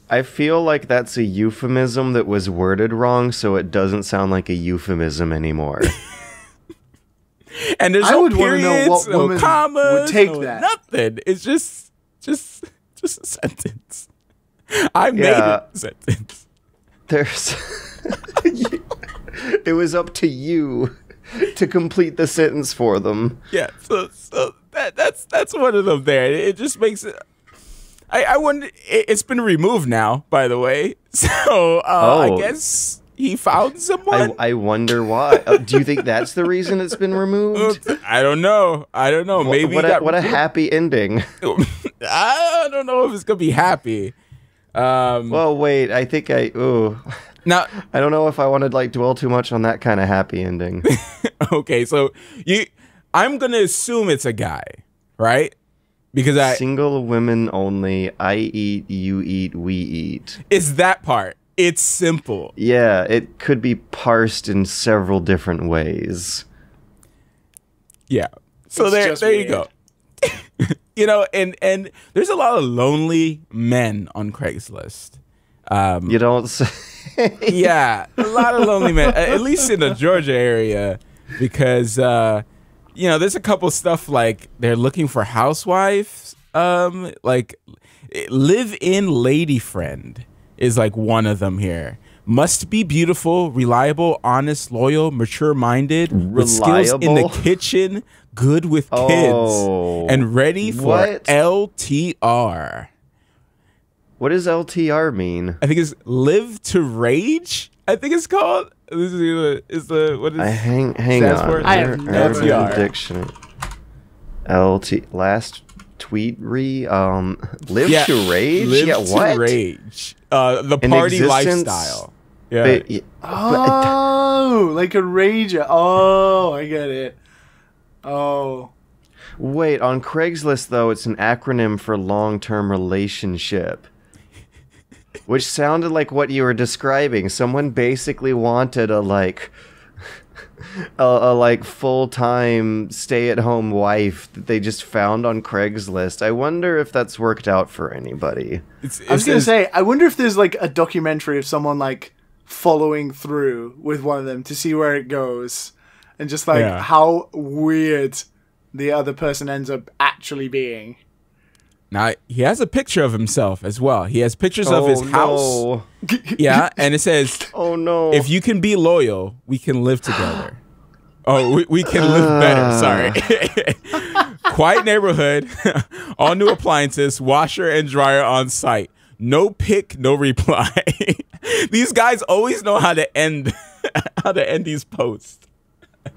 I feel like that's a euphemism that was worded wrong, so it doesn't sound like a euphemism anymore. And there's no periods, no commas, would take that. Nothing. It's just a sentence. I made a sentence. There's it was up to you to complete the sentence for them. Yeah, so that's one of them there. It just makes it. I wonder. It's been removed now, by the way. So I guess he found someone. I wonder why. Do you think that's the reason it's been removed? I don't know. Maybe what a happy ending. I don't know if it's gonna be happy. Well, wait. I think now I don't know if I want to dwell too much on that kind of happy ending. Okay, so I'm gonna assume it's a guy, right? Because single women only. I eat, you eat, we eat. It's that part. It's simple. Yeah, it could be parsed in several different ways. Yeah. So there you go. And there's a lot of lonely men on Craigslist. You don't say. Yeah, a lot of lonely men, at least in the Georgia area, because there's a couple stuff like they're looking for housewives. Like live-in lady friend is like one of them here. Must be beautiful, reliable, honest, loyal, mature-minded, with skills in the kitchen, good with kids, and ready for LTR. What does LTR mean? I think it's live to rage. I think it's called. This is what is hang on. For? I have never Urban Dictionary. Last tweet live to rage. Live to what? Rage. The party lifestyle. Yeah. Like a rager. Oh, I get it. Oh. Wait, on Craigslist though, it's an acronym for long-term relationship. Which sounded like what you were describing. Someone basically wanted a full-time stay-at-home wife that they just found on Craigslist. I wonder if that's worked out for anybody. I was going to say, I wonder if there's a documentary of someone following through with one of them to see where it goes and just how weird the other person ends up actually being. Now, he has a picture of himself as well. He has pictures of his house. Yeah, and it says, "Oh no! If you can be loyal, we can live together." We can live better. Sorry. Quiet neighborhood, all new appliances, washer and dryer on site. No pic, no reply. These guys always know how to end how to end these posts.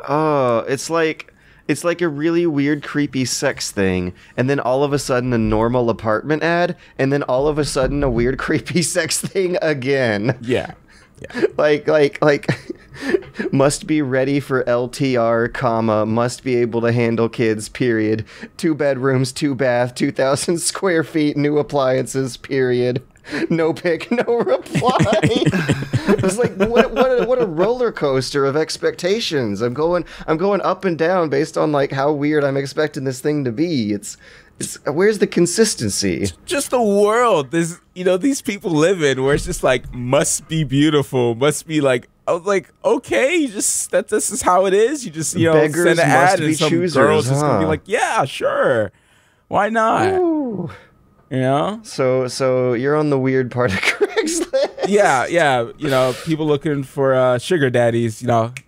Oh, it's like a really weird, creepy sex thing, and then all of a sudden a normal apartment ad, and then all of a sudden a weird, creepy sex thing again. Yeah. Like, must be ready for LTR, comma, must be able to handle kids, period. 2 bedrooms, 2 bath, 2,000 square feet, new appliances, period. No pic, no reply. It's like what a roller coaster of expectations. I'm going up and down based on like how weird I'm expecting this thing to be. It's where's the consistency? Just the world there's these people live in where it's just like must be beautiful, must be like. I was like, okay, you just this is how it is. You just Beggars send an ad and be some choosers, girl's just gonna be like, yeah, sure, why not? Ooh. So you're on the weird part of Craigslist. Yeah. People looking for sugar daddies.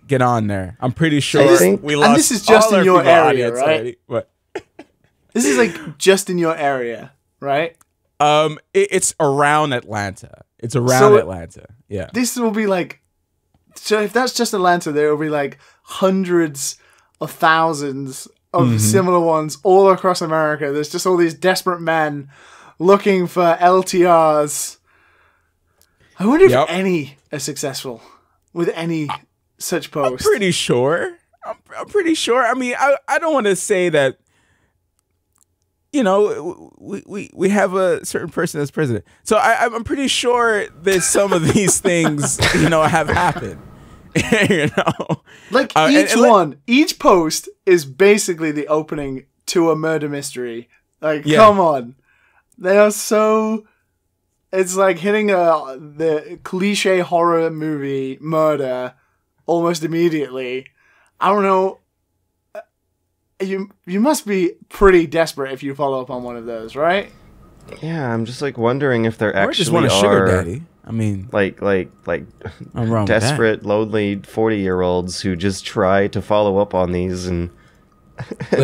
Get on there. I'm pretty sure we lost. And this is just in your area, right? Already. What? This is like just in your area, right? It's around Atlanta. It's around Atlanta. Yeah. This will be like. So if that's just Atlanta, there will be like hundreds of thousands of similar ones all across America. There's just all these desperate men looking for LTRs. I wonder if any are successul with any such post. I'm pretty sure. I mean, I don't want to say that. We have a certain person as president, so I'm pretty sure that some of these things have happened. Like each post is basically the opening to a murder mystery. Like, come on, they are so. It's like hitting the cliche horror movie murder almost immediately. I don't know. You must be pretty desperate if you follow up on one of those, right? Yeah, I'm just like wondering if they're actually just want a sugar daddy. I mean, like I'm wrong desperate, lonely 40-year-olds who just try to follow up on these and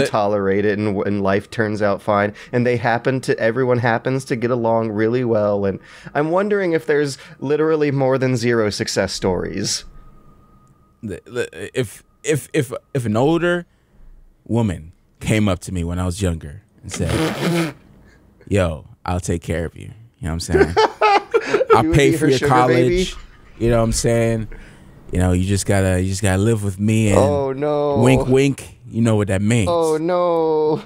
tolerate it, and life turns out fine, and everyone happens to get along really well. And I'm wondering if there's literally more than 0 success stories. If an older woman came up to me when I was younger and said, "Yo, I'll take care of you." You know what I'm saying? I'll pay for your college. Baby? You know what I'm saying? You just gotta live with me. And oh no! Wink, wink. You know what that means? Oh no!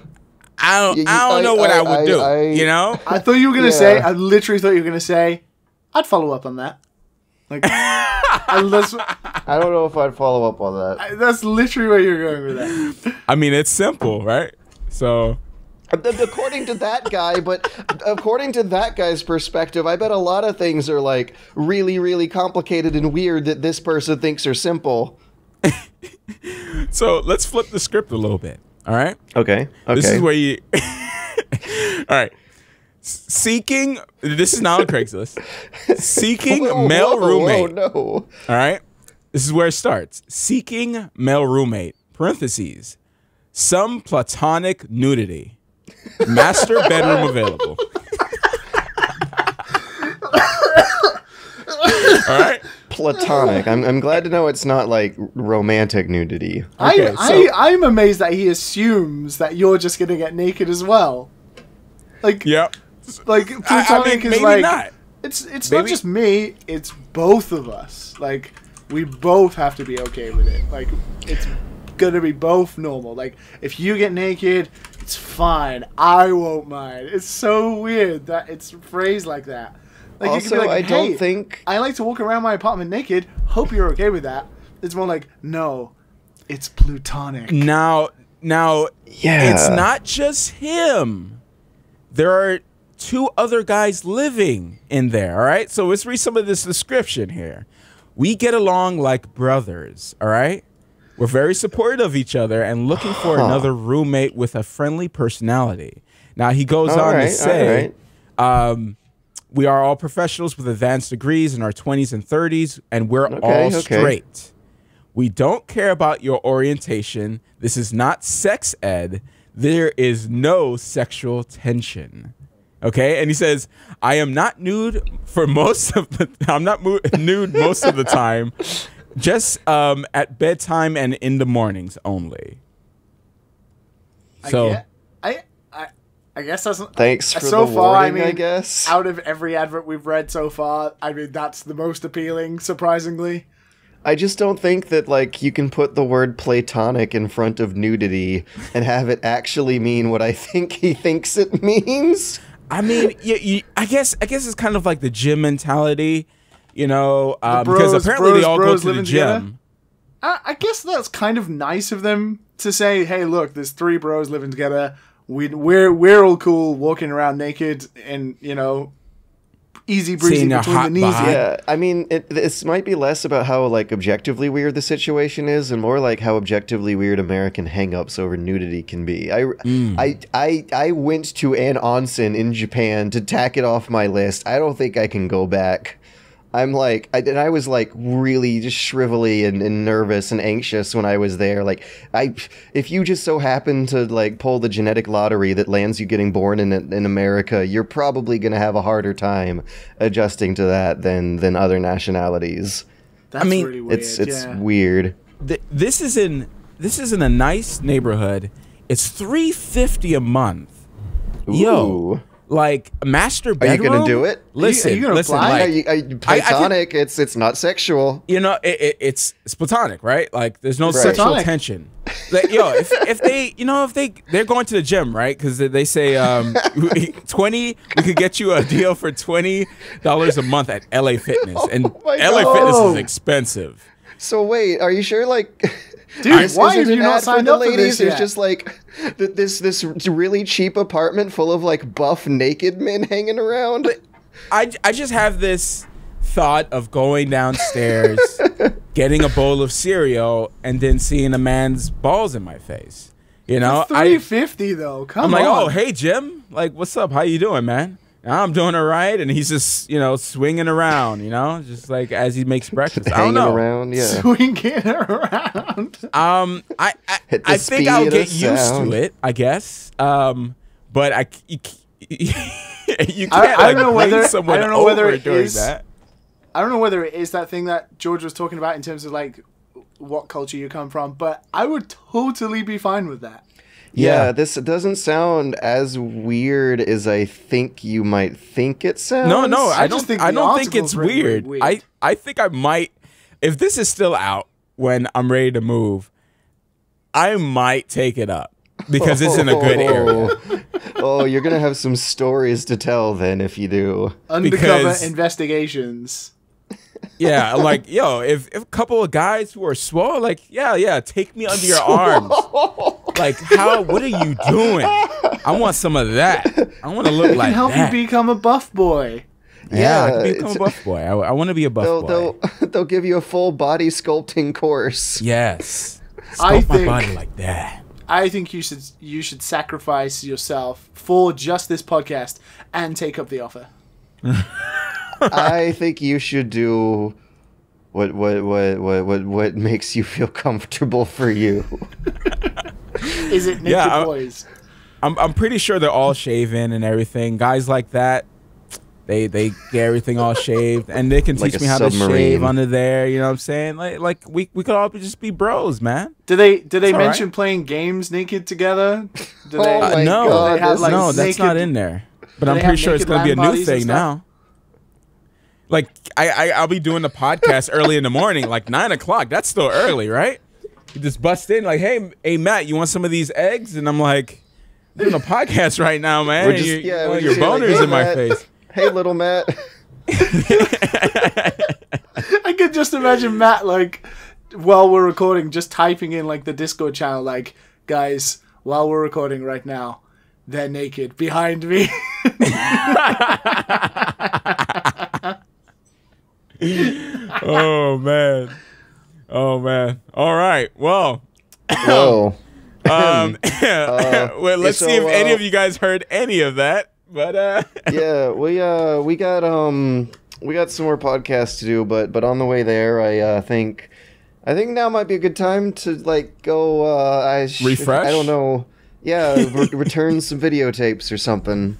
I don't know what I would do. I thought you were gonna say. I literally thought you were gonna say. I'd follow up on that. Like, I don't know if I'd follow up on that. That's literally where you're going with that. I mean, it's simple, right? So. According to that guy, but according to that guy's perspective, I bet a lot of things are like really, really complicated and weird that this person thinks are simple. So let's flip the script a little bit. All right. Okay. This is where you. All right. Seeking. This is now on Craigslist. Seeking male roommate. No. All right. This is where it starts. Seeking male roommate. Parentheses. Some platonic nudity. Master bedroom available. All right. Platonic. I'm glad to know it's not like romantic nudity. Okay, I'm amazed that he assumes that you're just gonna get naked as well. Like, yep. Like platonic is like not. It's not just me. It's both of us. Like, we both have to be okay with it. Like, it's gonna be both normal. Like, if you get naked, it's fine. I won't mind. It's so weird that it's phrased like that. Like, also, you can be like, I don't think I like to walk around my apartment naked. Hope you're okay with that. It's more like, no, it's platonic. Now, yeah, it's not just him. There are 2 other guys living in there. All right, so let's read some of this description here. We get along like brothers. All right. We're very supportive of each other and looking for another roommate with a friendly personality. Now, he goes on to say, we are all professionals with advanced degrees in our 20s and 30s, and we're all straight. We don't care about your orientation. This is not sex ed. There is no sexual tension. Okay? And he says, I am not nude for most of the nude most of the time. Just at bedtime and in the mornings only. So I guess that's thanks for so the far. warning, I mean, I guess. out of every advert we've read so far, I mean that's the most appealing. Surprisingly, I just don't think that like you can put the word platonic in front of nudity and have it actually mean what I think he thinks it means. I mean, I guess it's kind of like the gym mentality, you know, because apparently they all go to the gym. I guess that's kind of nice of them to say, "Hey, look, there's 3 bros living together. We're all cool walking around naked and, you know, easy breezy between the knees." Yeah, I mean, this might be less about how like objectively weird the situation is, and more like how objectively weird American hang-ups over nudity can be. I went to an onsen in Japan to tack it off my list. I don't think I can go back. I'm like, I was like really just shrivelly and nervous and anxious when I was there. Like, if you just so happen to like pull the genetic lottery that lands you getting born in America, you're probably gonna have a harder time adjusting to that than other nationalities. That's really weird. It's weird. This is in a nice neighborhood. It's $350 a month. Ooh. Yo. Like master bedroom. Are you gonna do it? Are you gonna listen. fly? Like, platonic. It's not sexual. You know, it's platonic, right? Like, there's no Right. sexual Platonic. tension. Like, yo, if they're going to the gym, right? Because they say 20, we could get you a deal for $20 a month at LA Fitness, and my LA God. Fitness is expensive. So wait, are you sure? Like, Dude, why have you not signed up for this There's yet? just like this really cheap apartment full of like buff naked men hanging around. I just have this thought of going downstairs, getting a bowl of cereal, and then seeing a man's balls in my face. You know, $350 though. Come I'm on. like, oh, hey Jim, like, what's up? How you doing, man? I'm doing all right, and he's just, you know, swinging around, you know, just like as he makes breakfast. I don't Hanging know. around, yeah. Swinging around. I think I'll get used to it, I guess. But you can't I don't know whether someone I don't know whether over it doing is that. I don't know whether it is that thing that George was talking about in terms of like what culture you come from, but I would totally be fine with that. Yeah, this doesn't sound as weird as I think you might think it sounds. No, I just don't think I the don't think article's it's written weird. weird. I think I might, if this is still out when I'm ready to move, I might take it up because it's in a good area. Oh, you're gonna have some stories to tell then if you do. Undercover Because- investigations. Yeah, like, yo, if a couple of guys who are swole, like, yeah, take me under your arms. Like, what are you doing? I want some of that. I want to look It like can help that. you become a buff boy. Yeah, I Yeah, can become a buff boy. I want to be a buff boy. They'll give you a full body sculpting course. Yes. I Sculpt my think- body like that. I think you should sacrifice yourself for just this podcast and take up the offer. I think you should do what makes you feel comfortable for you. Is it naked Yeah, boys? I'm pretty sure they're all shaven and everything. Guys like that, they get everything all shaved, and they can Like teach a me how to submarine. shave under there. You know what I'm saying? Like we could all just be bros, man. Do they all mention right. playing games naked together? Do Oh they? my No, God, they have, like, no, that's naked- not in there. But do I'm they pretty have sure it's naked gonna be a LAN new parties and thing stuff? now. Like I'll be doing the podcast early in the morning, like 9 o'clock. That's still early, right? You just bust in like, hey Matt, you want some of these eggs? And I'm like, I'm doing a podcast right now, man. We're and just- you- yeah, you know, we're your just like, boner's hey, in my Matt. face. Hey, little Matt. I could just imagine Matt, like, while we're recording, just typing in, like, the Discord channel, like, guys, while we're recording right now, they're naked behind me. Oh man. All right. Well, Whoa. well, let's so, see if any of you guys heard any of that. But Yeah, we got some more podcasts to do, but on the way there, I think now might be a good time to like go Refresh? I don't know. Yeah, return some videotapes or something.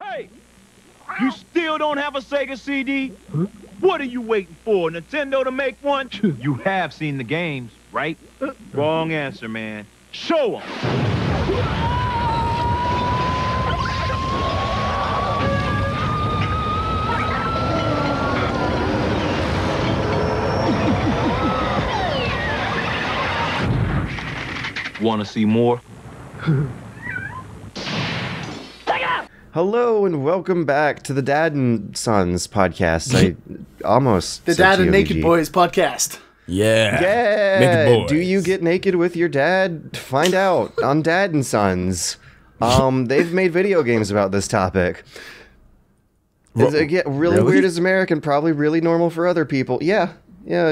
Hey, you still don't have a Sega CD? What are you waiting for, Nintendo to make one? You have seen the games, right? Wrong answer, man. Show 'em. Want to see more? Hello and welcome back to the Dad and Sons podcast. I almost The said Dad and TOVG. Naked Boys podcast. Yeah. Yeah. Naked boys. Do you get naked with your dad? Find out on Dad and Sons. They've made video games about this topic. It's really weird as American, probably really normal for other people. Yeah,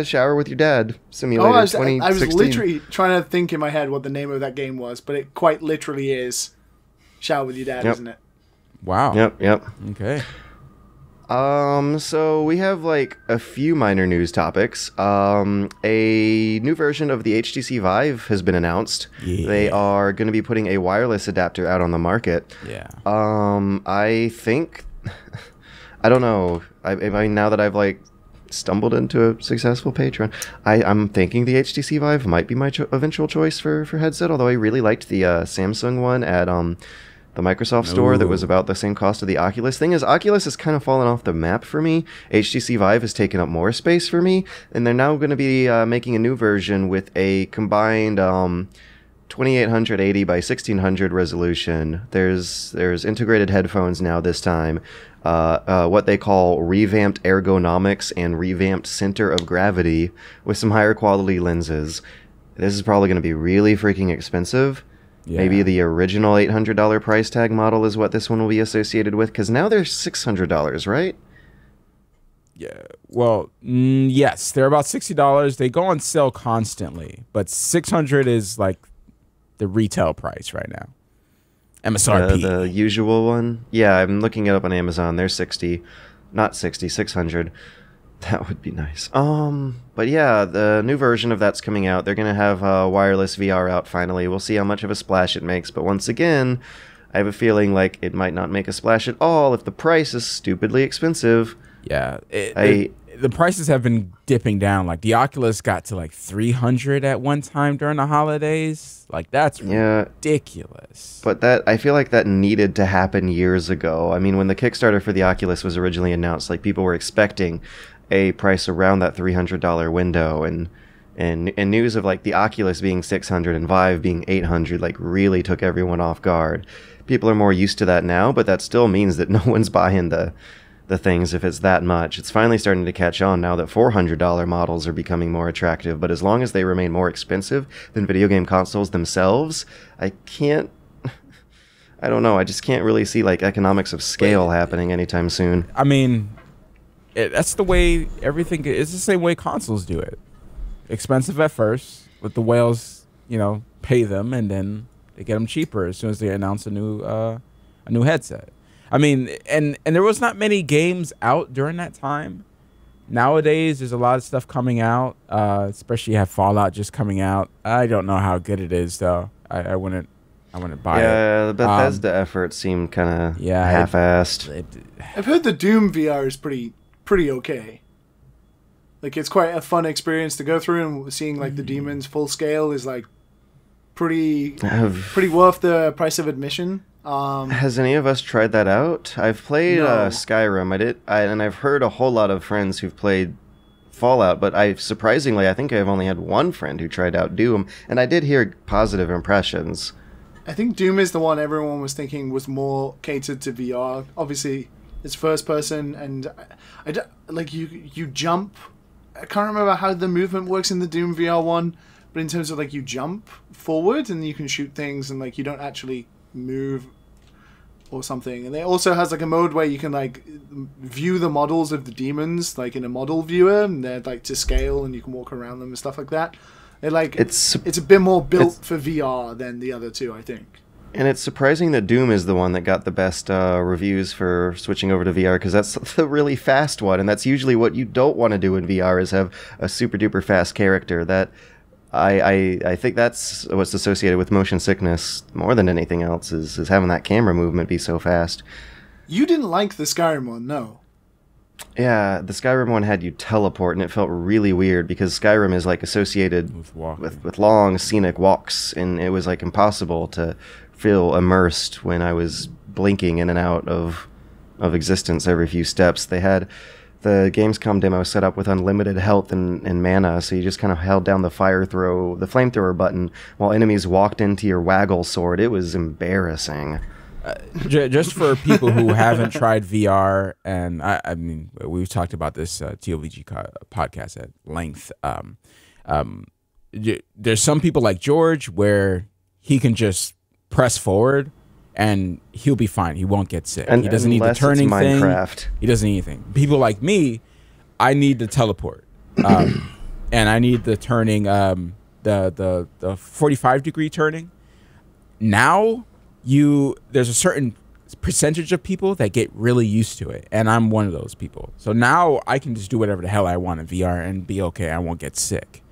shower with your dad simulator. I was 2016. literally trying to think in my head what the name of that game was, but it quite literally is Shower with Your Dad, Yep. isn't it? Wow. Yep. Okay. So we have like a few minor news topics. A new version of the HTC Vive has been announced. Yeah. They are going to be putting a wireless adapter out on the market. Yeah. I think, I don't know. I mean, now that I've like stumbled into a successful Patreon, I'm thinking the HTC Vive might be my eventual choice for headset. Although I really liked the Samsung one at the Microsoft store that was about the same cost of the Oculus. Thing is, Oculus has kind of fallen off the map for me. HTC Vive has taken up more space for me, and they're now going to be making a new version with a combined 2880 by 1600 resolution. There's integrated headphones now this time. What they call revamped ergonomics and revamped center of gravity with some higher quality lenses. This is probably going to be really freaking expensive. Yeah. Maybe the original $800 price tag model is what this one will be associated with, because now they're $600, right? Yeah. Well, yes, they're about $60. They go on sale constantly, but $600 is like the retail price right now. MSRP. The usual one? Yeah, I'm looking it up on Amazon. They're 60. Not 60, 600. That would be nice. But yeah, the new version of that's coming out. They're going to have wireless VR out finally. We'll see how much of a splash it makes. But once again, I have a feeling like it might not make a splash at all if the price is stupidly expensive. Yeah. The prices have been dipping down. Like the Oculus got to like $300 at one time during the holidays. Like that's ridiculous. But I feel like that needed to happen years ago. I mean, when the Kickstarter for the Oculus was originally announced, like people were expecting a price around that $300 window, and news of like the Oculus being $600 and Vive being $800 like really took everyone off guard. People are more used to that now, but that still means that no one's buying the things if it's that much. It's finally starting to catch on now that $400 models are becoming more attractive, but as long as they remain more expensive than video game consoles themselves, I don't know, I just can't really see like economics of scale happening anytime soon. I mean, that's the way everything is. The same way consoles do it. Expensive at first, let the whales, pay them, and then they get them cheaper as soon as they announce a new headset. I mean, and there was not many games out during that time. Nowadays, there's a lot of stuff coming out, especially you have Fallout just coming out. I don't know how good it is though. I wouldn't buy it. Yeah, the Bethesda effort seemed kind of half-assed. I've heard the Doom VR is pretty okay. Like it's quite a fun experience to go through, and seeing like the demons full scale is like pretty worth the price of admission. Has any of us tried that out? I've played Skyrim. And I've heard a whole lot of friends who've played Fallout, but I think I've only had one friend who tried out Doom, and I did hear positive impressions. I think Doom is the one everyone was thinking was more catered to VR. Obviously, it's first person, and you jump. I can't remember how the movement works in the Doom VR one, but in terms of like you jump forward and you can shoot things, and like you don't actually move or something. And it also has like a mode where you can like view the models of the demons like in a model viewer, and they're like to scale, and you can walk around them and stuff like that. It's a bit more built for VR than the other two, I think. And it's surprising that Doom is the one that got the best reviews for switching over to VR, because that's the really fast one, and that's usually what you don't want to do in VR, is have a super duper fast character. That I think that's what's associated with motion sickness more than anything else, is having that camera movement be so fast. You didn't like the Skyrim one, no? Yeah, the Skyrim one had you teleport, and it felt really weird because Skyrim is like associated with long scenic walks, and it was like impossible to feel immersed when I was blinking in and out of existence every few steps. They had the Gamescom demo set up with unlimited health and mana, so you just kind of held down the flamethrower button while enemies walked into your waggle sword. It was embarrassing. Just for people who haven't tried VR, and I mean, we've talked about this TOVG podcast at length. There's some people like George where he can just press forward and he'll be fine. He won't get sick. He doesn't need the turning thing. He doesn't need anything. People like me, I need the teleport, and I need the turning, the 45-degree turning. Now, there's a certain percentage of people that get really used to it, and I'm one of those people. So now I can just do whatever the hell I want in VR and be okay. I won't get sick.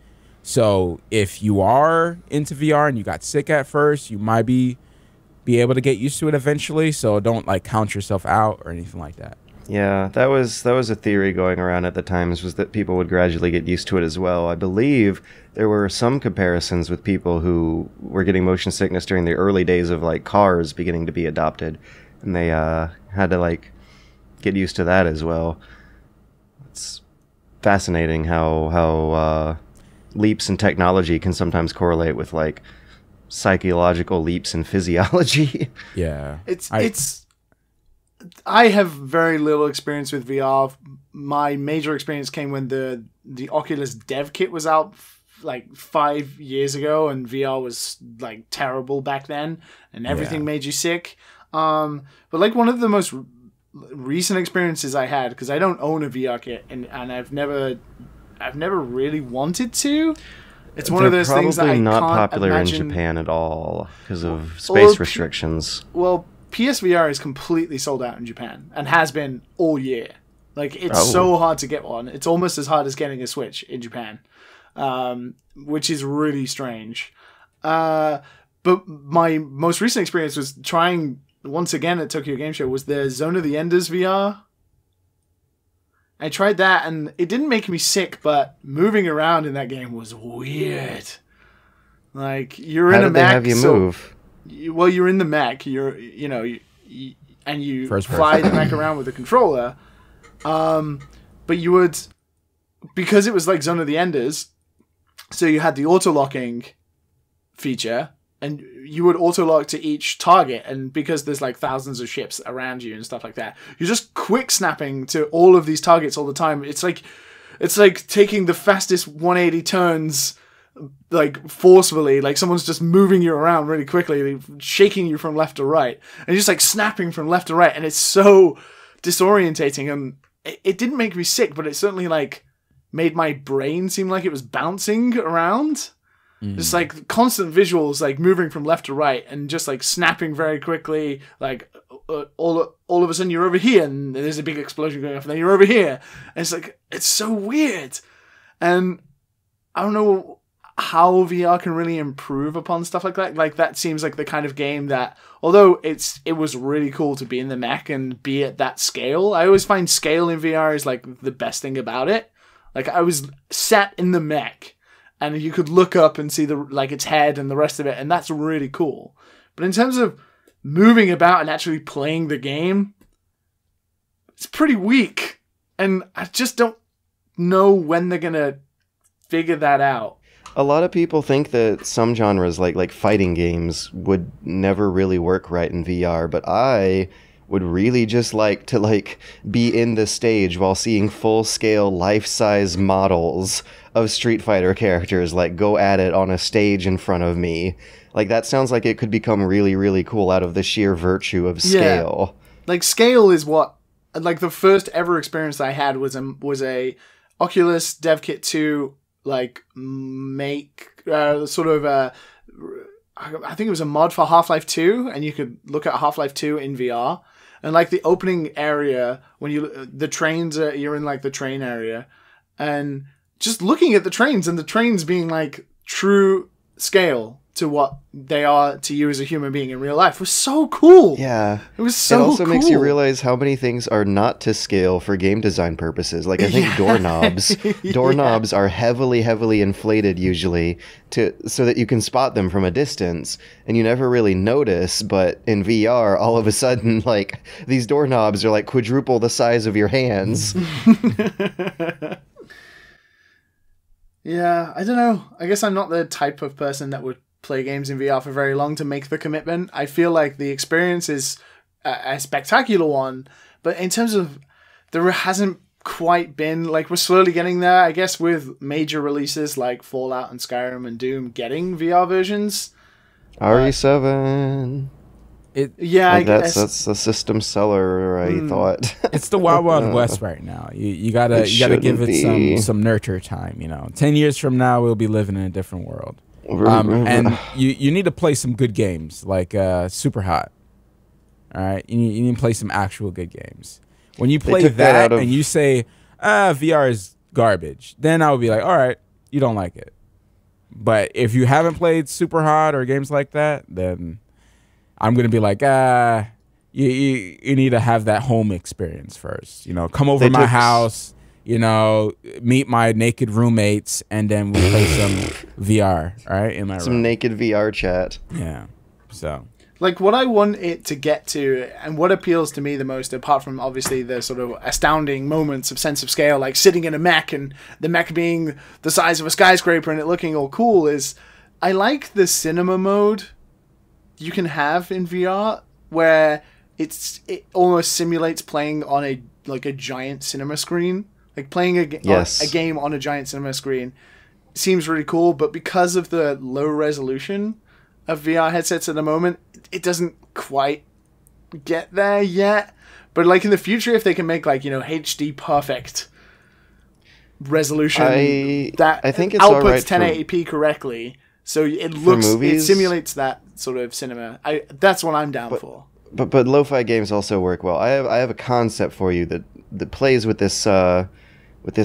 So if you are into VR and you got sick at first, you might be able to get used to it eventually. So don't like count yourself out or anything like that. Yeah, that was a theory going around at the times, was that people would gradually get used to it as well. I believe there were some comparisons with people who were getting motion sickness during the early days of like cars beginning to be adopted, and they had to like get used to that as well. It's fascinating how leaps in technology can sometimes correlate with like psychological leaps in physiology. Yeah, I have very little experience with VR. My major experience came when the Oculus dev kit was out like 5 years ago, and VR was like terrible back then, and everything made you sick. But like one of the most recent experiences I had, because I don't own a VR kit, and I've never really wanted to. It's one of those things that I not can't popular imagine in Japan at all because of space restrictions. PSVR is completely sold out in Japan and has been all year. Like, it's so hard to get one. It's almost as hard as getting a Switch in Japan, which is really strange. But my most recent experience was trying, once again at Tokyo Game Show, was the Zone of the Enders VR. I tried that, and it didn't make me sick, but moving around in that game was weird. Like, you're in a mech. How did they have you move? You're in the mech. You fly the mech around with a controller. But you would, because it was like Zone of the Enders, so you had the auto-locking feature, and you would auto-lock to each target, and because there's like thousands of ships around you and stuff like that, you're just quick snapping to all of these targets all the time. It's like taking the fastest 180 turns, like forcefully, like someone's just moving you around really quickly, shaking you from left to right, and you're just like snapping from left to right, and it's so disorientating. And it didn't make me sick, but it certainly like made my brain seem like it was bouncing around. Just like constant visuals, like moving from left to right and just like snapping very quickly. Like all of a sudden you're over here and there's a big explosion going off, and then you're over here. And it's like, it's so weird. And I don't know how VR can really improve upon stuff like that. Like, that seems like the kind of game that, although it was really cool to be in the mech and be at that scale, I always find scale in VR is like the best thing about it. Like, I was sat in the mech, and you could look up and see its head and the rest of it, and that's really cool. But in terms of moving about and actually playing the game, it's pretty weak. And I just don't know when they're gonna figure that out. A lot of people think that some genres, like fighting games, would never really work right in VR, but I would really just like to be in the stage while seeing full-scale life-size models of Street Fighter characters go at it on a stage in front of me. Like, that sounds like it could become really, really cool out of the sheer virtue of scale. Yeah. Like, scale is what, like, the first ever experience I had was a Oculus Dev Kit 2, make sort of I think it was a mod for Half-Life 2, and you could look at Half-Life 2 in VR. And the opening area, when you're in the train area, and just looking at the trains, and the trains being true scale to what they are to you as a human being in real life was so cool. Yeah. It was so It also cool. makes you realize how many things are not to scale for game design purposes. Like, I think doorknobs are heavily, heavily inflated usually so that you can spot them from a distance, and you never really notice, but in VR, all of a sudden, like, these doorknobs are like quadruple the size of your hands. Yeah, I don't know. I guess I'm not the type of person that would play games in VR for very long to make the commitment. I feel like the experience is a spectacular one, but in terms of there hasn't quite been, like, we're slowly getting there, I guess, with major releases like Fallout and Skyrim and Doom getting VR versions. RE7. I guess that's a system seller, I thought. It's the Wild Wild West right now. You gotta give it some nurture time. 10 years from now, we'll be living in a different world. And you need to play some good games, like Super Hot. All right, you need to play some actual good games. When you play that and you say, VR is garbage, then I would be like, all right, you don't like it. But if you haven't played Super Hot or games like that, then I'm going to be like, you need to have that home experience first. Come over to my house, meet my naked roommates, and then we play some VR, all right? In my some room. naked VR chat. Yeah, so. Like, what I want it to get to, and what appeals to me the most, apart from obviously the sort of astounding moments of sense of scale, like sitting in a mech and the mech being the size of a skyscraper and it looking all cool, is I like the cinema mode you can have in VR where it almost simulates playing on a giant cinema screen. Like playing a game on a giant cinema screen seems really cool, but because of the low resolution of VR headsets at the moment, it doesn't quite get there yet. But like in the future, if they can make HD perfect resolution I think it's outputs alright 1080p correctly, so it simulates that sort of cinema. That's what I'm down for. But lo-fi games also work well. I have a concept for you that plays with this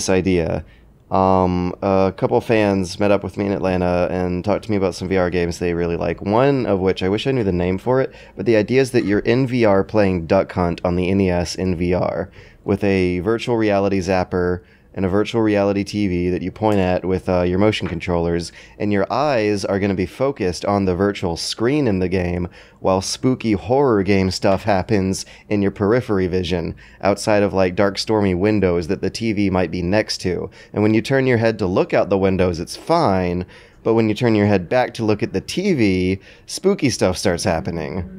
idea. A couple fans met up with me in Atlanta and talked to me about some VR games they really like. One of which I wish I knew the name for it, but the idea is that you're in VR playing Duck Hunt on the NES in VR with a virtual reality zapper and a virtual reality TV that you point at with your motion controllers, and your eyes are going to be focused on the virtual screen in the game while spooky horror game stuff happens in your periphery vision outside of like dark stormy windows that the TV might be next to. And when you turn your head to look out the windows, it's fine, but when you turn your head back to look at the TV, spooky stuff starts happening.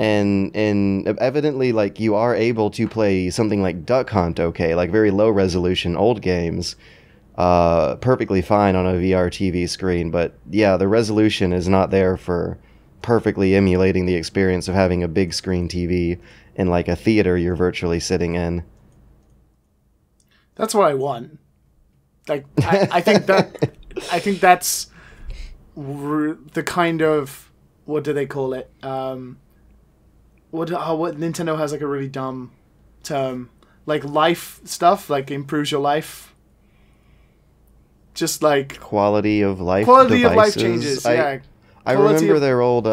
And evidently, like, you are able to play something like Duck Hunt, like very low resolution old games, perfectly fine on a VR TV screen. But yeah, the resolution is not there for perfectly emulating the experience of having a big screen TV in like a theater you're virtually sitting in. That's what I want. Like, I think that's the kind of, what do they call it? What Nintendo has like a really dumb term, like life stuff, like improves your life. Just like quality of life changes. I remember their old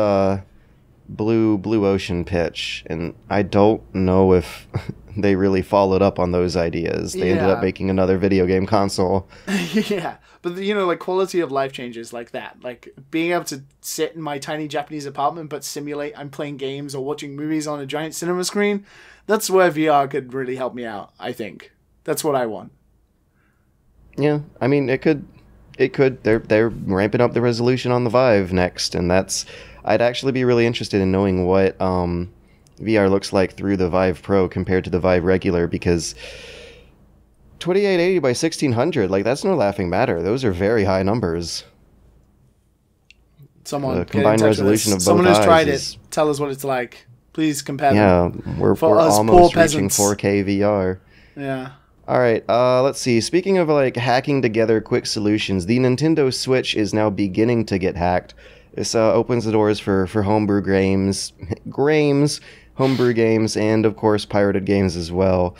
Blue Ocean pitch, and I don't know if they really followed up on those ideas. They ended up making another video game console. Yeah. But, like, quality of life changes like that. Like, being able to sit in my tiny Japanese apartment but simulate I'm playing games or watching movies on a giant cinema screen, that's where VR could really help me out, I think. That's what I want. Yeah, I mean, it could. They're ramping up the resolution on the Vive next, and I'd actually be really interested in knowing what VR looks like through the Vive Pro compared to the Vive regular, because 2880 by 1600, like, that's no laughing matter. Those are very high numbers. Someone the combined resolution of both Someone who's eyes tried it, tell us what it's like. Please compare them. Yeah, we're almost reaching 4K VR. Yeah. All right, let's see. Speaking of like hacking together quick solutions, the Nintendo Switch is now beginning to get hacked. This opens the doors for homebrew games, homebrew games, and of course pirated games as well.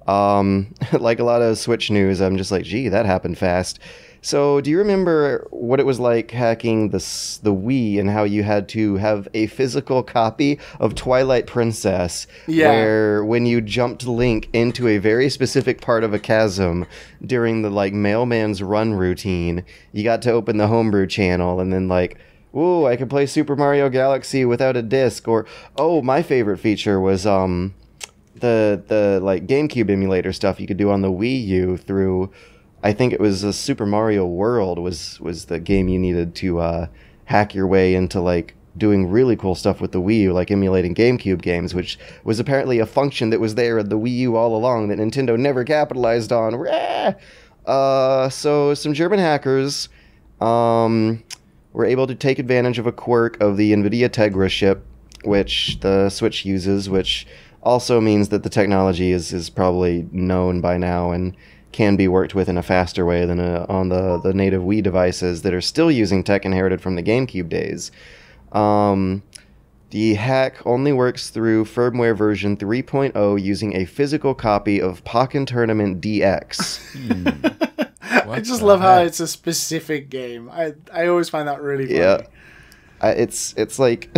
Like a lot of Switch news, I'm just like, gee, that happened fast. So, do you remember what it was like hacking the Wii and how you had to have a physical copy of Twilight Princess? Yeah. Where when you jumped Link into a very specific part of a chasm during the like mailman's run routine, you got to open the homebrew channel and then like, ooh, I could play Super Mario Galaxy without a disc. Or, oh, my favorite feature was the like GameCube emulator stuff you could do on the Wii U through. I think it was a Super Mario World was the game you needed to hack your way into like doing really cool stuff with the Wii U, like emulating GameCube games, which was apparently a function that was there at the Wii U all along that Nintendo never capitalized on. So some German hackers were able to take advantage of a quirk of the NVIDIA Tegra chip, which the Switch uses, which also means that the technology is probably known by now and can be worked with in a faster way than on the native Wii devices that are still using tech inherited from the GameCube days. The hack only works through firmware version 3.0 using a physical copy of Pokken Tournament DX. I just love how it's a specific game. I always find that really funny. Yeah. It's like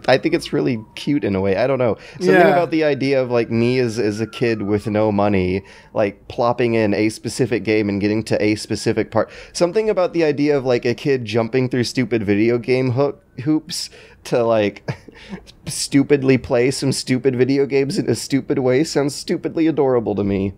I think it's really cute in a way. I don't know. Something about the idea of like me as a kid with no money, like plopping in a specific game and getting to a specific part. Something about the idea of like a kid jumping through stupid video game hoops to like stupidly play some stupid video games in a stupid way sounds stupidly adorable to me.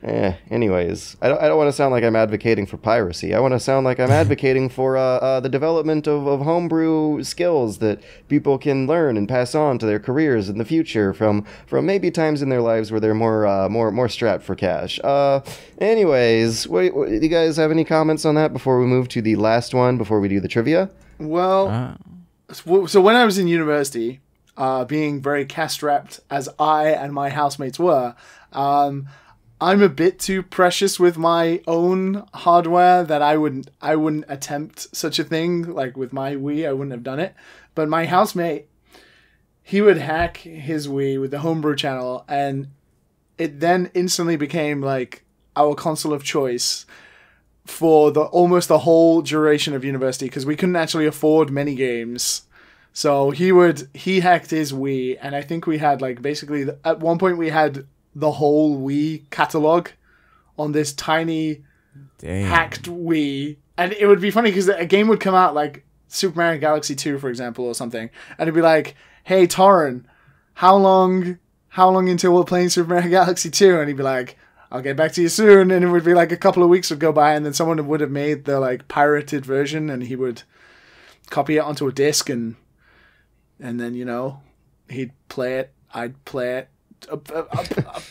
Anyways, I don't want to sound like I'm advocating for piracy. I want to sound like I'm advocating for the development of homebrew skills that people can learn and pass on to their careers in the future from maybe times in their lives where they're more strapped for cash. Anyways, do you guys have any comments on that before we move to the last one, before we do the trivia? Well, so when I was in university, being very cash-strapped as I and my housemates were, I'm a bit too precious with my own hardware that I wouldn't attempt such a thing. Like with my Wii, I wouldn't have done it. But my housemate, he would hack his Wii with the homebrew channel, and it then instantly became like our console of choice for almost the whole duration of university, because we couldn't actually afford many games. So he hacked his Wii, and I think we had like basically at one point we had the whole Wii catalog on this tiny hacked Wii. And it would be funny because a game would come out like Super Mario Galaxy 2, for example, or something. And it'd be like, hey, Torren, how long until we're playing Super Mario Galaxy 2? And he'd be like, I'll get back to you soon. And it would be like a couple of weeks would go by, and then someone would have made the like pirated version, and he would copy it onto a disc, and then, you know, he'd play it, I'd play it.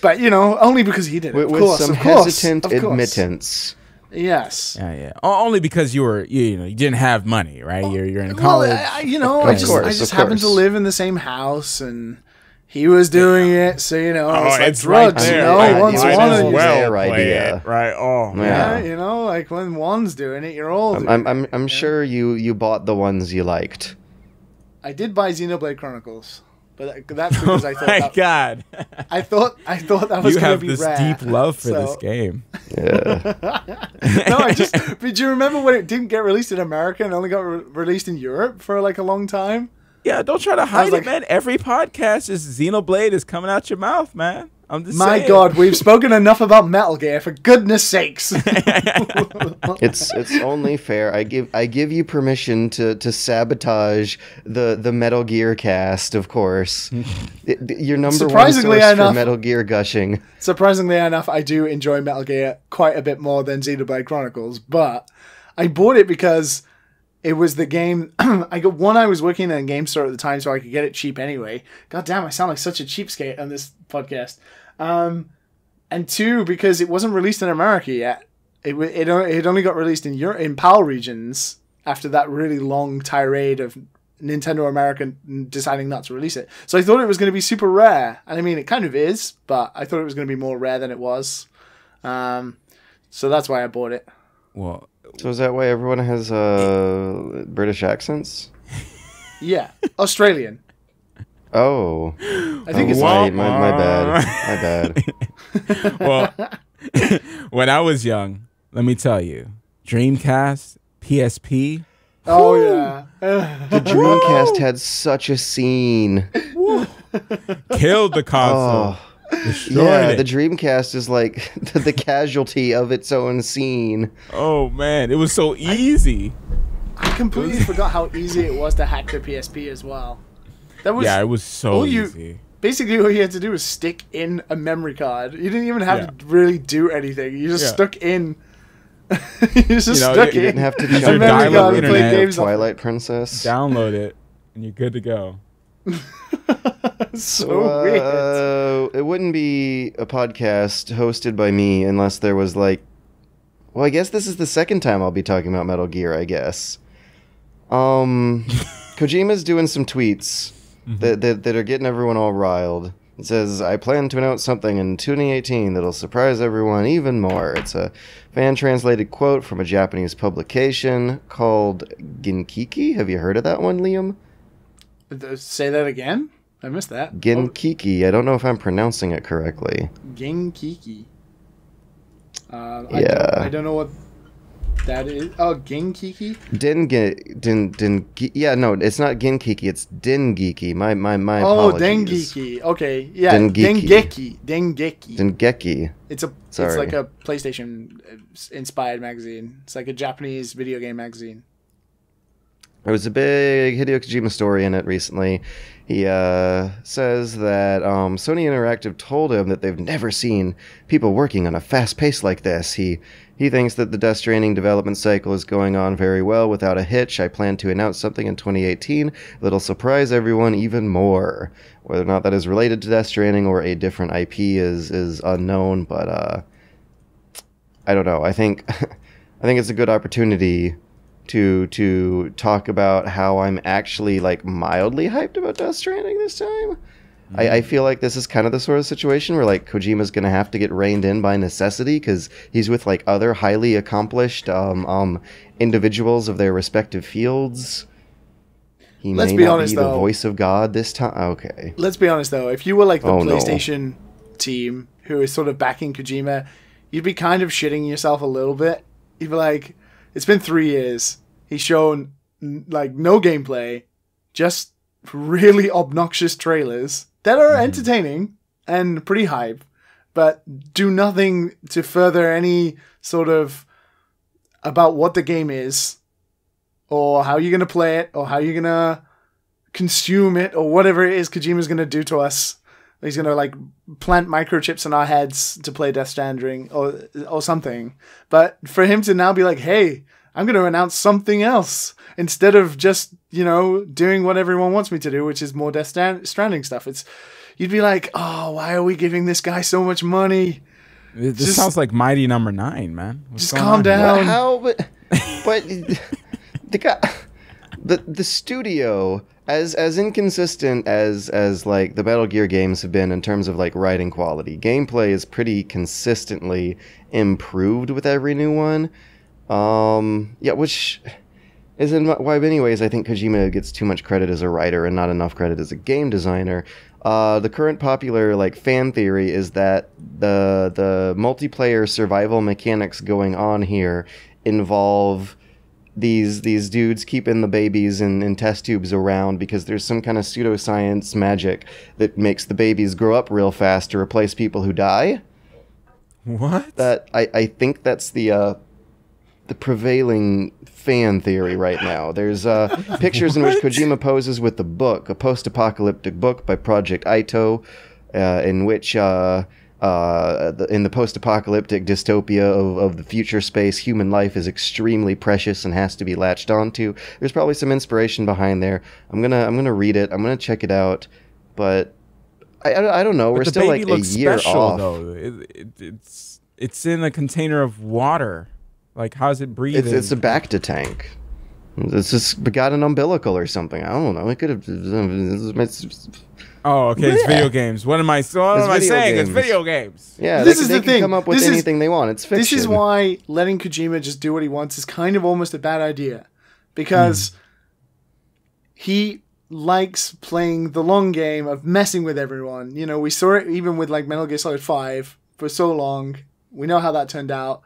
But, you know, only because he did it. With some hesitant admittance. Yes. Yeah. Only because you didn't have money, right? You're in college. Well, I just happened to live in the same house, and he was doing it, so, you know, it's like drugs, right there. you know, Right. once Might one as of you. well their play idea. it, right? Oh, Yeah, you know, like when one's doing it, you're all doing it. I'm sure you bought the ones you liked. I did buy Xenoblade Chronicles, but that's because I thought my God. I thought that was You going have to be this rare. deep love for this So- game. Yeah. But do you remember when it didn't get released in America and only got released in Europe for like a long time? Yeah, don't try to hide like- it, man. Every podcast is Xenoblade is coming out your mouth, man. I'm just My saying. God, we've spoken enough about Metal Gear, for goodness sakes. It's only fair. I give you permission to sabotage the Metal Gear cast, of course. Your number one Surprisingly source enough- for Metal Gear gushing. Surprisingly enough, I do enjoy Metal Gear quite a bit more than Xenoblade Chronicles, but I bought it because it was the game. I was working in a game store at the time, so I could get it cheap anyway. God damn, I sound like such a cheapskate on this podcast. And two, because it wasn't released in America yet. It only got released in PAL regions after that really long tirade of Nintendo America deciding not to release it. So I thought it was going to be super rare. And I mean, it kind of is, but I thought it was going to be more rare than it was. So that's why I bought it. Well, So is that why everyone has British accents? Yeah. Australian. Oh, I think it's my bad. Well, when I was young, let me tell you, Dreamcast, PSP. Oh yeah. The Dreamcast had such a scene. Killed the console. Destroyed it. The Dreamcast is like the casualty of its own scene. Oh man, it was so easy. I completely forgot how easy it was to hack the PSP as well. That was it was so easy. Basically, all you had to do was stick in a memory card. You didn't even have to really do anything. You just stuck in. You didn't have to use your dial-up internet. Twilight Princess. Download it, and you're good to go. So weird. It wouldn't be a podcast hosted by me unless there was like. Well, I guess this is the second time I'll be talking about Metal Gear. I guess. Kojima's doing some tweets that are getting everyone all riled. It says, I plan to announce something in 2018 that'll surprise everyone even more. It's a fan-translated quote from a Japanese publication called Genkiki. Have you heard of that one, Liam? Say that again? I missed that. Genkiki. I don't know if I'm pronouncing it correctly. Genkiki. I don't know what that is. Oh, Genkiki? Yeah, no, it's not Genkiki, it's Dengeki. My Oh, apologies. Dengeki. Okay, yeah. Dengeki. Dengeki. It's like a PlayStation inspired magazine. It's like a Japanese video game magazine. There was a big Hideo Kojima story in it recently. He says that Sony Interactive told him that they've never seen people working on a fast pace like this. He thinks that the Death Stranding development cycle is going on very well without a hitch. I plan to announce something in 2018 that'll surprise everyone even more. Whether or not that is related to Death Stranding or a different IP is unknown, but I don't know. I think it's a good opportunity to talk about how I'm actually like mildly hyped about Death Stranding this time. I feel like this is kind of the sort of situation where like Kojima's gonna have to get reined in by necessity because he's with like other highly accomplished individuals of their respective fields. He may not be the voice of God this time. Okay. Let's be honest though, if you were like the PlayStation team who is sort of backing Kojima, you'd be kind of shitting yourself a little bit. You'd be like, it's been 3 years. He's shown like no gameplay, just really obnoxious trailers that are entertaining and pretty hype, but do nothing to further any sort of about what the game is, or how you're going to play it, or how you're going to consume it, or whatever it is Kojima's going to do to us. He's going to like plant microchips in our heads to play Death Stranding or something. But for him to now be like, hey, I'm going to announce something else instead of just, doing what everyone wants me to do, which is more Death Stranding stuff. You'd be like, oh, why are we giving this guy so much money? This sounds like Mighty Number 9, man. What's just calm down. How? But the guy, the studio, as inconsistent as like the Metal Gear games have been in terms of like writing quality, gameplay is pretty consistently improved with every new one. Which is why many ways I think Kojima gets too much credit as a writer and not enough credit as a game designer. The current popular like fan theory is that the multiplayer survival mechanics going on here involve these dudes keeping the babies in test tubes around because there's some kind of pseudoscience magic that makes the babies grow up real fast to replace people who die. What? That I think that's the prevailing fan theory right now. There's pictures in which Kojima poses with the book, a post-apocalyptic book by Project Ito, in which in the post-apocalyptic dystopia of the future space, human life is extremely precious and has to be latched onto. There's probably some inspiration behind there. I'm gonna read it. I'm gonna check it out, but I don't know. We're still like a year off. Though. It's in a container of water. Like, how's it breathing? It's a Bacta tank. It's just got an umbilical or something. I don't know. It could have. Oh, okay. It's video games. What am I saying? It's video games. Yeah, this is the thing. Can come up with anything they want. It's fiction. This is why letting Kojima just do what he wants is kind of almost a bad idea, because he likes playing the long game of messing with everyone. You know, we saw it even with like Metal Gear Solid 5 for so long. We know how that turned out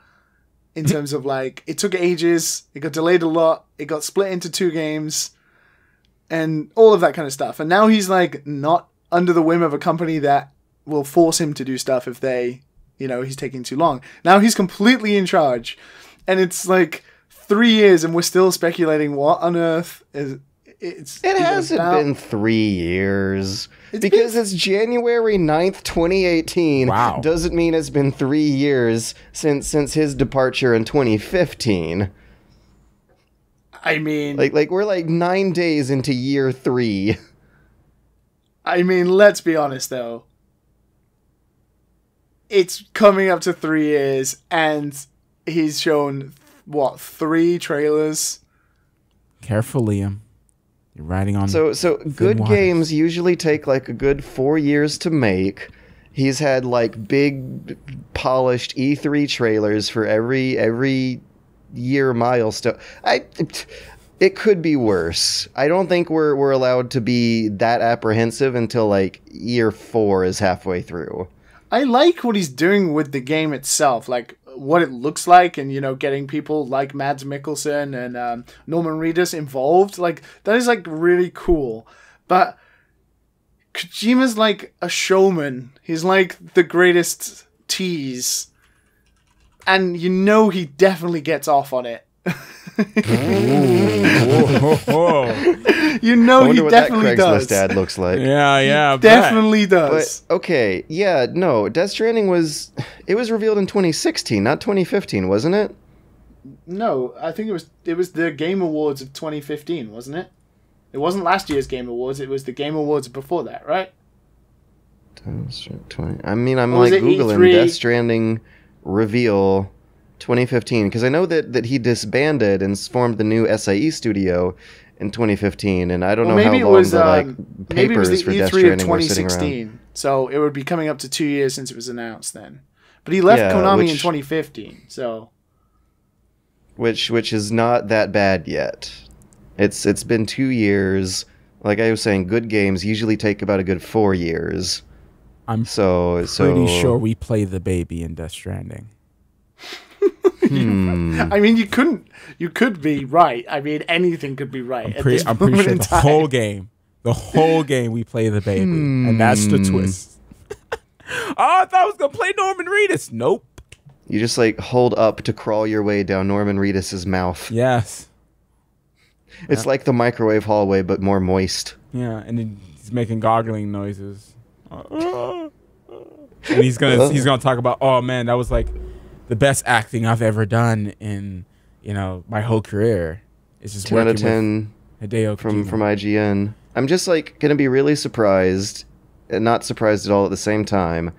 in terms of like, it took ages, it got delayed a lot, it got split into 2 games, and all of that kind of stuff. And now he's like not under the whim of a company that will force him to do stuff if they, you know, he's taking too long. Now he's completely in charge. And it's like 3 years and we're still speculating what on earth is it hasn't been 3 years. Because it's January 9th, 2018. Wow. Doesn't mean it's been 3 years since his departure in 2015. I mean... Like we're like 9 days into year 3. I mean, let's be honest, though. It's coming up to 3 years, and he's shown, what, 3 trailers? Careful, Liam. You're riding on. So good waters. games usually take like a good 4 years to make. He's had like big polished E3 trailers for every year milestone. It could be worse. I don't think we're allowed to be that apprehensive until like year 4 is halfway through. I like what he's doing with the game itself, like what it looks like, and, you know, getting people like Mads Mikkelsen and Norman Reedus involved. Like, that is like really cool. But Kojima's like a showman. He's like the greatest tease. And you know he definitely gets off on it. You know he definitely what that Craigslist does. ad looks like. Yeah, Definitely does. But okay, yeah, no, Death Stranding was revealed in 2016, not 2015, wasn't it? No, I think it was the Game Awards of 2015, wasn't it? It wasn't last year's Game Awards, it was the Game Awards before that, right? I mean, I'm Or was like it Googling E3? Death Stranding reveal 2015, because I know that he disbanded and formed the new SIE studio in 2015, and I don't know how long the maybe it was papers the for Death E3 of Stranding were sitting around. 2016. So it would be coming up to 2 years since it was announced then. But he left Konami in 2015, so which is not that bad yet. It's been 2 years. Like I was saying, good games usually take about a good 4 years. I'm so pretty sure we play the baby in Death Stranding. I mean, you could be right. I mean, anything could be right. I'm pretty sure the whole game we play the baby, and that's the twist. Oh, I thought I was gonna play Norman Reedus. Nope. You just like hold up to crawl your way down Norman Reedus's mouth. Yes. It's like the microwave hallway, but more moist. Yeah, and then he's making goggling noises. And he's gonna talk about, oh man, that was like the best acting I've ever done in, you know, my whole career. It's just 10 out of 10 with Hideo from Kojima. IGN. I'm just like gonna be really surprised, and not surprised at all at the same time,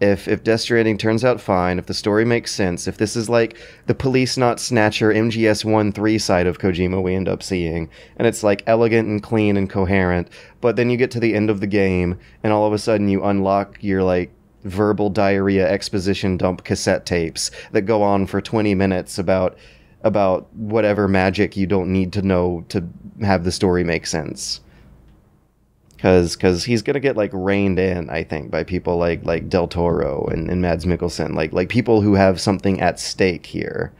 if Death Stranding turns out fine, if the story makes sense, if this is like the Police Not Snatcher MGS 1-3 side of Kojima we end up seeing, and it's like elegant and clean and coherent, but then you get to the end of the game, and all of a sudden you unlock your like verbal diarrhea exposition dump cassette tapes that go on for 20 minutes about whatever magic you don't need to know to have the story make sense. Because he's gonna get like reined in, I think, by people like Del Toro and Mads Mikkelsen, like people who have something at stake here.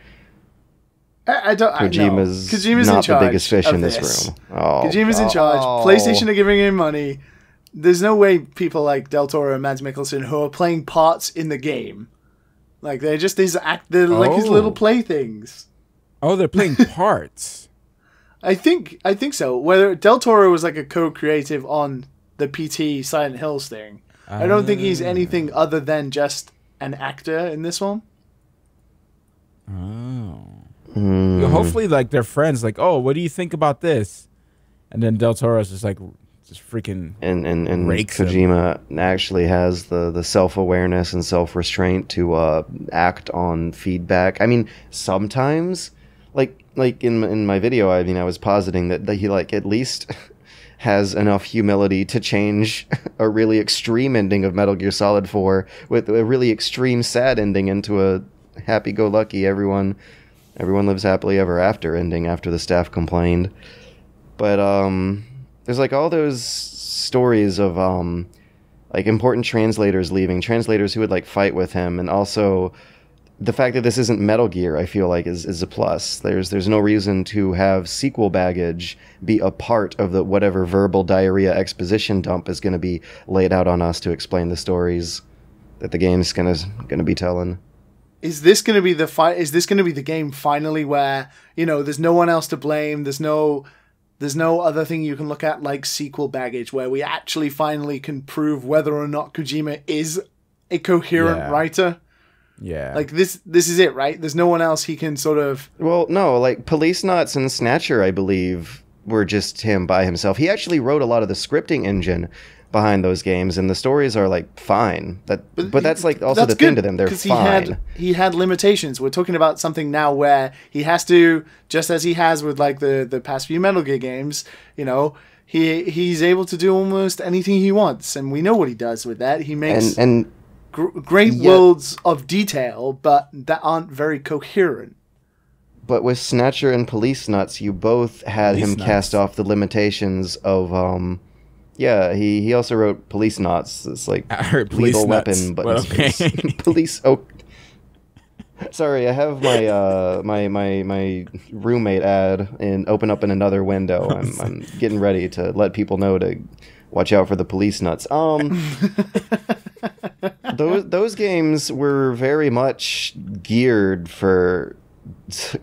Kojima's not the biggest fish in this room. Kojima's in charge. PlayStation are giving him money. There's no way people like Del Toro and Mads Mikkelsen who are playing parts in the game, like they're just they're like his little playthings. Oh, they're playing parts. I think so. Whether Del Toro was like a co-creative on the PT Silent Hills thing, I don't think he's anything other than just an actor in this one. Oh. Yeah, hopefully, like they're friends. Like, oh, what do you think about this? And then Del Toro's just freaking and rakes Kojima actually has the self-awareness and self-restraint to act on feedback. I mean, sometimes. Like in my video, I mean, I was positing that he like at least has enough humility to change a really extreme ending of Metal Gear Solid 4 with a really extreme sad ending into a happy-go-lucky everyone lives happily ever after ending after the staff complained. But there's like all those stories of like important translators leaving, translators who would like fight with him, and also the fact that this isn't Metal Gear, I feel like is a plus. There's no reason to have sequel baggage be a part of the whatever verbal diarrhea exposition dump is going to be laid out on us to explain the stories that the game's gonna be telling. Is this going to be the fight? Is this going to be the game finally where, you know, there's no one else to blame? There's no other thing you can look at like sequel baggage, where we actually finally can prove whether or not Kojima is a coherent writer? Yeah. Like this is it, right? There's no one else he can sort of... Well, no, like Police Knots and Snatcher, I believe, were just him by himself. He actually wrote a lot of the scripting engine behind those games, and the stories are like fine. But that's like also the thing to them. They're fine. He had limitations. We're talking about something now where he has to, just as he has with like the past few Metal Gear games, you know, he's able to do almost anything he wants, and we know what he does with that. He makes great worlds of detail, but that aren't very coherent. But with Snatcher and Police Nuts, you both had him cast off the limitations of he also wrote Police Knots. It's like I heard lethal Nuts, weapon, but okay. police. Oh, sorry, I have my my roommate ad and open up in another window. I'm getting ready to let people know to watch out for the Police Nuts. Those games were very much geared for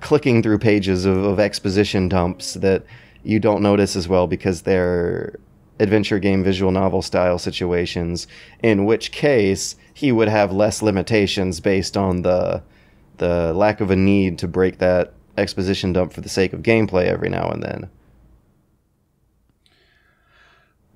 clicking through pages of exposition dumps that you don't notice as well because they're adventure game visual novel style situations, in which case he would have less limitations based on the lack of a need to break that exposition dump for the sake of gameplay every now and then.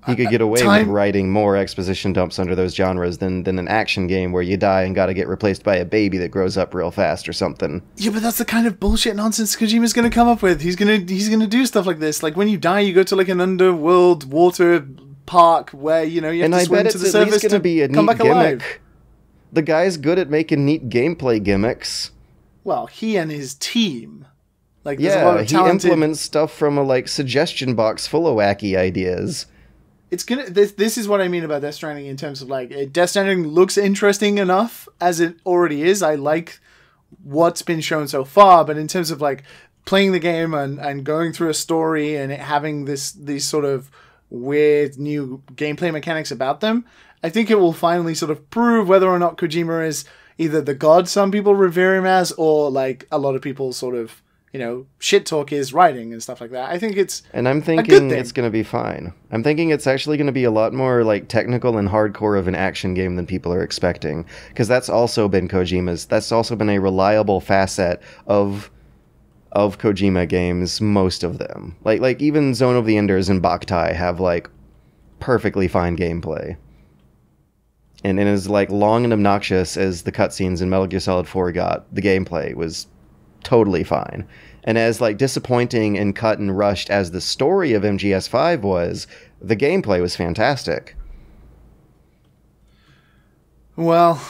He could get away with writing more exposition dumps under those genres than an action game where you die and gotta get replaced by a baby that grows up real fast or something. Yeah, but that's the kind of bullshit nonsense Kojima's gonna come up with. He's gonna do stuff like this. Like when you die, you go to like an underworld water park where, you know, you have to swim to the surface to be a come neat back alive. Gimmick. The guy's good at making neat gameplay gimmicks. Well, he and his team. Like, there's a lot of talented... he implements stuff from a like suggestion box full of wacky ideas. It's gonna. This is what I mean about Death Stranding in terms of like Death Stranding looks interesting enough as it already is. I like what's been shown so far, but in terms of like playing the game and going through a story and it having these sort of weird new gameplay mechanics about them, I think it will finally sort of prove whether or not Kojima is either the god some people revere him as, or like a lot of people sort of, you know, shit talk his writing and stuff like that. I think it's I'm thinking it's going to be fine. I'm thinking it's actually going to be a lot more like technical and hardcore of an action game than people are expecting, because that's also been Kojima's. That's also been a reliable facet of Kojima games. Most of them, like even Zone of the Enders and Boktai, have like perfectly fine gameplay. And as like long and obnoxious as the cutscenes in Metal Gear Solid 4 got, the gameplay was totally fine. And as like disappointing and cut and rushed as the story of MGS5 was, the gameplay was fantastic. Well,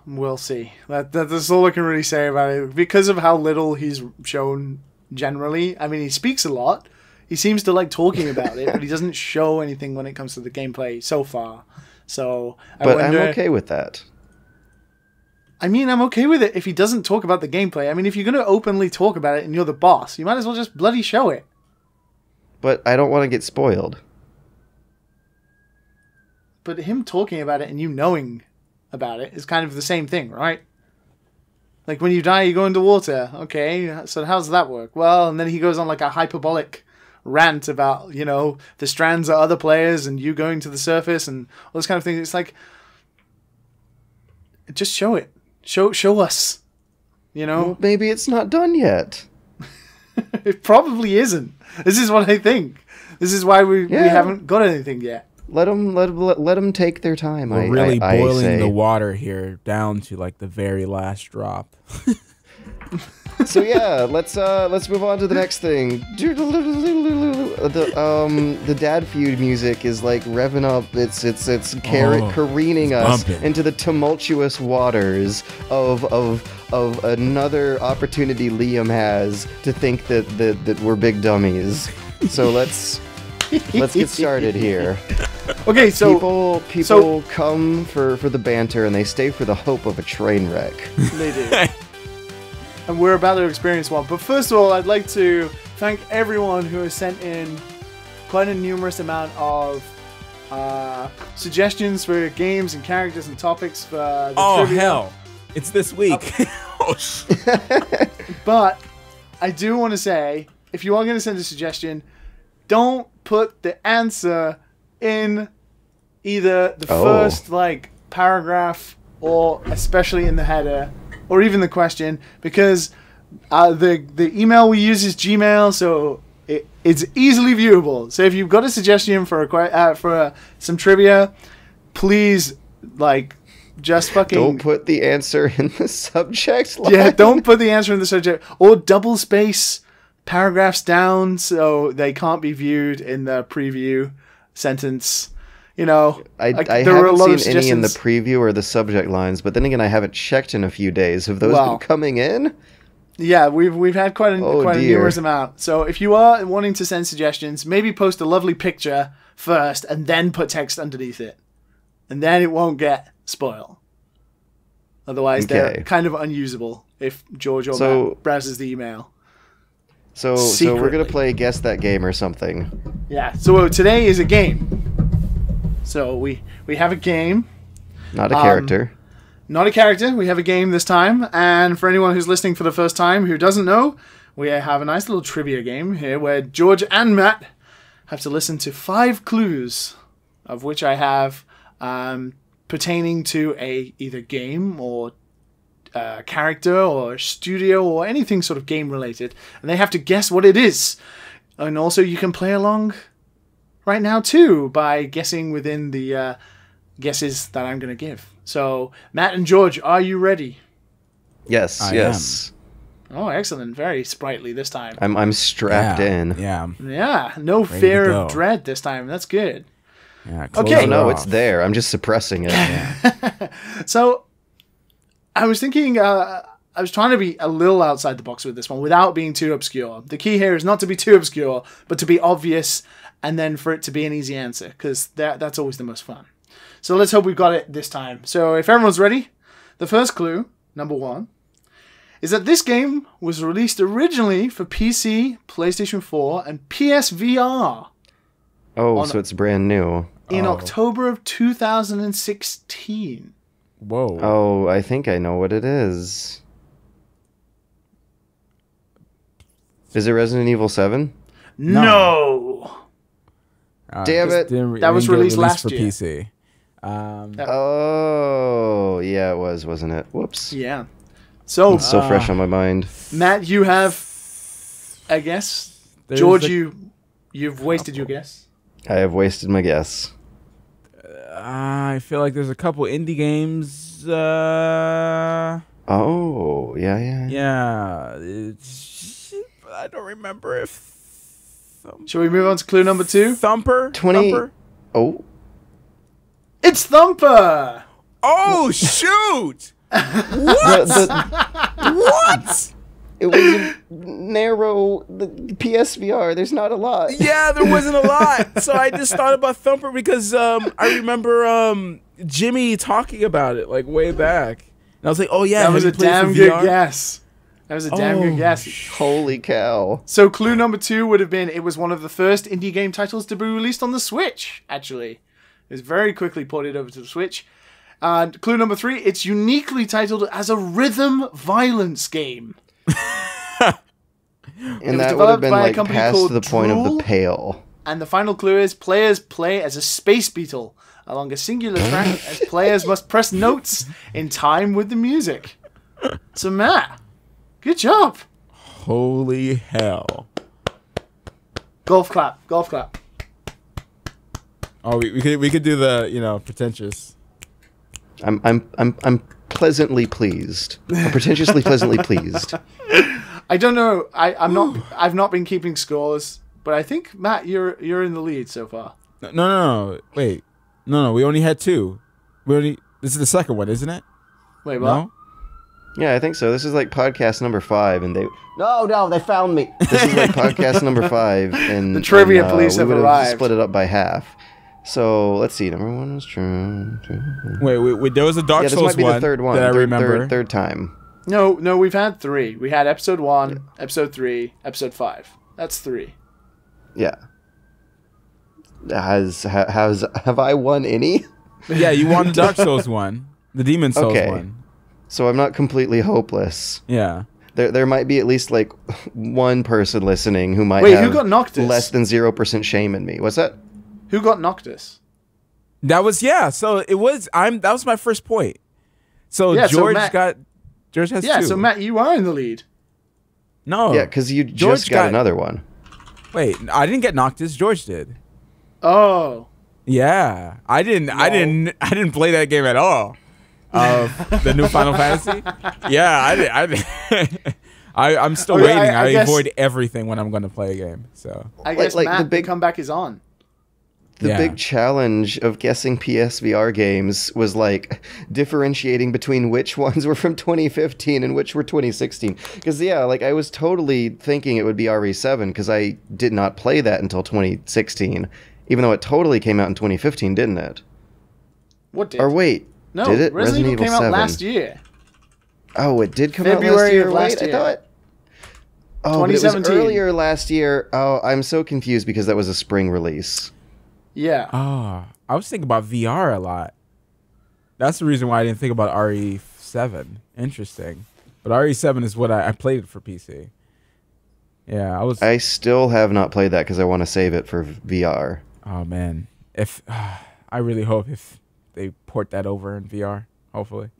we'll see. That's all I can really say about it. Because of how little he's shown generally. I mean, he speaks a lot. He seems to like talking about it, but he doesn't show anything when it comes to the gameplay so far. So, I'm okay with that. I mean, I'm okay with it if he doesn't talk about the gameplay. I mean, if you're going to openly talk about it and you're the boss, you might as well just bloody show it. But I don't want to get spoiled. But him talking about it and you knowing about it is kind of the same thing, right? Like when you die, you go into water. Okay, so how does that work? Well, and then he goes on like a hyperbolic rant about, you know, the strands are other players and you going to the surface and all this kind of thing. It's like, just show it. Show us. You know? Well, maybe it's not done yet. It probably isn't. This is what I think. This is why we haven't got anything yet. Let them take their time. We're really boiling the water here down to like the very last drop. So yeah, let's move on to the next thing. The Dad Feud music is like revving up. It's careening us into the tumultuous waters of another opportunity Liam has to think that we're big dummies. So let's Let's get started here. Okay, so People come for the banter, and they stay for the hope of a train wreck. they do. And we're about to experience one. But first of all, I'd like to thank everyone who has sent in quite a numerous amount of suggestions for games and characters and topics for the trivia. Hell. It's this week. Oh, shit. But I do want to say, if you are going to send a suggestion, don't put the answer in either the first paragraph or especially in the header or even the question, because the email we use is Gmail, so it's easily viewable. So if you've got a suggestion for some trivia, please just fucking Don't put the answer in the subject line. Yeah, don't put the answer in the subject, or double space paragraphs down so they can't be viewed in the preview sentence. You know, I there were a haven't lot of seen any in the suggestions. preview or the subject lines, but then again, I haven't checked in a few days. Have those been coming in? Yeah, we've had quite a dear. numerous amount. So if you are wanting to send suggestions, maybe post a lovely picture first and then put text underneath it, and then it won't get spoiled. Otherwise, they're kind of unusable if George or Matt browses the email. So we're gonna play Guess That Game or something. Yeah. So today is a game. So we have a game. Not a character. Not a character. We have a game this time. And for anyone who's listening for the first time who doesn't know, we have a nice little trivia game here where George and Matt have to listen to 5 clues, of which I have pertaining to either game or character or studio or anything sort of game related. And they have to guess what it is. And also you can play along right now too by guessing within the guesses that I'm going to give. So, Matt and George, are you ready? Yes, I yes. Oh, excellent. Very sprightly this time. I'm strapped in. Yeah. Yeah, no Ready fear to go. of dread this time. That's good. Yeah. Okay. No, it's there. I'm just suppressing it. So, I was thinking, I was trying to be a little outside the box with this one without being too obscure. The key here is not to be too obscure, but to be obvious and then for it to be an easy answer, because that's always the most fun. So let's hope we've got it this time. So if everyone's ready, the first clue, number 1, is that this game was released originally for PC, PlayStation 4, and PSVR. So it's brand new. In October of 2016. Whoa. Oh, I think I know what it is. Is it Resident Evil 7? No. Damn it. That was released last for year. PC. Oh, yeah, it was, wasn't it? Whoops. Yeah. So, It's so fresh on my mind. Matt, you have a guess. George, you've wasted your guess. I have wasted my guess. I feel like there's a couple indie games. Oh, yeah. Yeah. I don't remember if... Shall we move on to clue number 2? Thumper? 20... Thumper? Oh. It's Thumper! Oh, shoot! What? What? It was narrow. The PSVR. There's not a lot. Yeah, there wasn't a lot. So I just thought about Thumper because I remember Jimmy talking about it way back. And I was like, oh, yeah. That was a damn good guess. Holy cow. So clue number 2 would have been it was one of the first indie game titles to be released on the Switch, actually. It was very quickly ported over to the Switch. And clue number 3, it's uniquely titled as a rhythm violence game. And that would have been past the point of the pale. And the final clue is players play as a space beetle along a singular track as players must press notes in time with the music. So Matt, good job. Holy hell. Golf clap. Oh, we could do the pretentious. I'm pleasantly pleased. I'm pretentiously pleasantly pleased. I don't know. I've not been keeping scores, but I think Matt, you're in the lead so far. No. Wait. No. We only had 2. This is the second one, isn't it? Wait, what? No. Yeah, I think so. This is like podcast number 5, and they found me. This is like podcast number 5, and The trivia police we have would arrived. Split it up by half. So let's see. Number 1 was true. Wait. There was a Dark Yeah, this Souls might be the third one. that I remember. Third time. No, we've had 3. We had episode 1, episode 3, episode 5. That's 3. Yeah. Have I won any? Yeah, you won the Dark Souls one, the Demon Souls one. So I'm not completely hopeless. Yeah. There might be at least like one person listening who might Wait, have who got Noctis? less than 0% shame in me. What's that? Who got Noctis? That was So it was. That was my first point. So Yeah, so George Matt- George has Yeah, 2. so Matt, you are in the lead. No. Yeah, because you George just got another one. Wait, I didn't get Noctis. George did. Oh. Yeah, I didn't. No. I didn't play that game at all. The new Final Fantasy. Yeah, I did. I'm still waiting. I guess, avoid everything when I'm going to play a game. So I guess like Matt, the big the comeback is on. The big challenge of guessing PSVR games was like differentiating between which ones were from 2015 and which were 2016. Because like I was totally thinking it would be RE7 because I did not play that until 2016, even though it totally came out in 2015, didn't it? What did? Or wait, No, did it? Resident Evil came 7. out last year. Oh, it did come out February last year. of last Wait, year. I thought. Oh, but it was 2017. earlier last year. Oh, I'm so confused because that was a spring release. Yeah. Oh, I was thinking about VR a lot. That's the reason why I didn't think about RE7. Interesting. But RE7 is what I played for PC. Yeah, I still have not played that because I want to save it for VR. Oh man, I really hope if they port that over in VR, hopefully.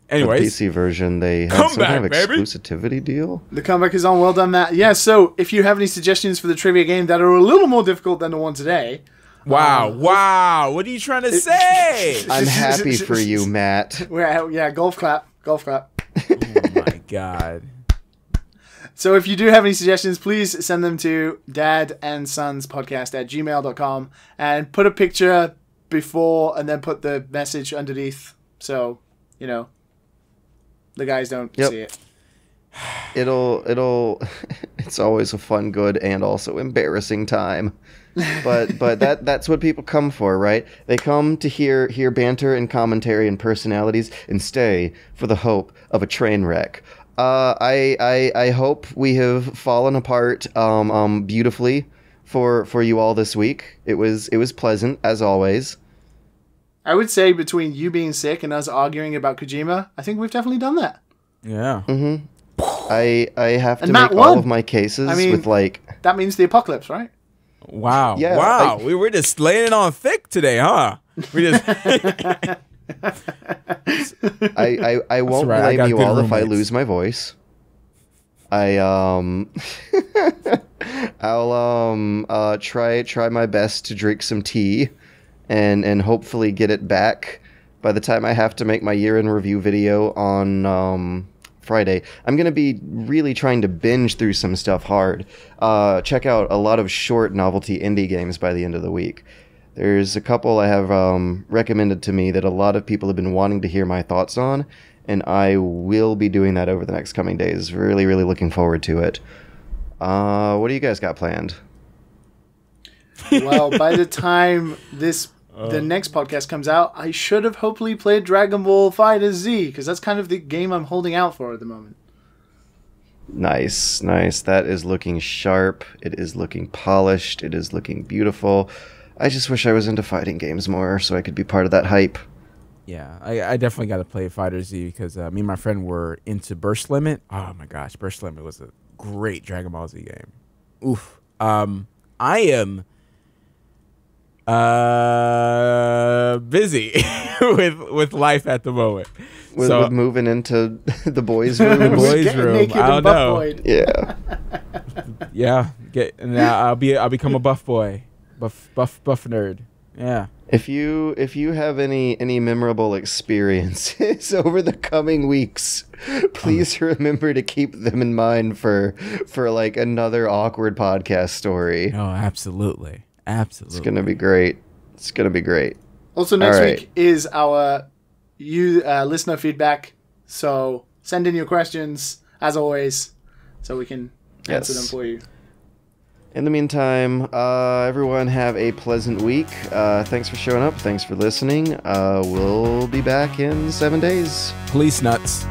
Anyways, the PC version, they have some kind of baby. exclusivity deal. The comeback is on. Well done, Matt. Yeah, so if you have any suggestions for the trivia game that are a little more difficult than the one today. Wow. What are you trying to say? I'm happy for you, Matt. Yeah, golf clap. Oh my God. So if you do have any suggestions, please send them to dadandsonspodcast@gmail.com and put a picture before and then put the message underneath so, the guys don't see it. It's always a fun, good, and also embarrassing time. But that's what people come for, right? They come to hear banter and commentary and personalities and stay for the hope of a train wreck. I hope we have fallen apart beautifully for you all this week. It was pleasant as always. I would say between you being sick and us arguing about Kojima, I think we've definitely done that. Yeah. Mm-hmm. I have to Matt make won. all of my cases with like... That means the apocalypse, right? Wow. Yeah, wow. We were just laying it on thick today, huh? We just... I won't right, blame you all if I roommates. lose my voice. I'll try my best to drink some tea and hopefully get it back by the time I have to make my year-end review video on Friday. I'm going to be really trying to binge through some stuff hard. Check out a lot of short novelty indie games by the end of the week. There's a couple I have recommended to me that a lot of people have been wanting to hear my thoughts on, and I will be doing that over the next coming days. Really, really looking forward to it. What do you guys got planned? Well, by the time the next podcast comes out, I should have hopefully played Dragon Ball FighterZ Z, because that's kind of the game I'm holding out for at the moment. Nice. That is looking sharp. It is looking polished. It is looking beautiful. I just wish I was into fighting games more so I could be part of that hype. Yeah, I definitely got to play Fighter Z because me and my friend were into Burst Limit. Oh my gosh, Burst Limit was a great Dragon Ball Z game. Oof. I am busy with life at the moment. With moving into the boys' room. The boys' Getting room. naked I and don't know. buff-boyed. Yeah. Yeah, I'll become a buff boy, buff nerd. Yeah. If you have any memorable experiences over the coming weeks, please remember to keep them in mind for like another awkward podcast story. Oh, absolutely. It's gonna be great. Also, next All right. week is our listener feedback So send in your questions, as always, so we can answer them for you. In the meantime, everyone have a pleasant week. Thanks for showing up. Thanks for listening. We'll be back in 7 days. Police nuts.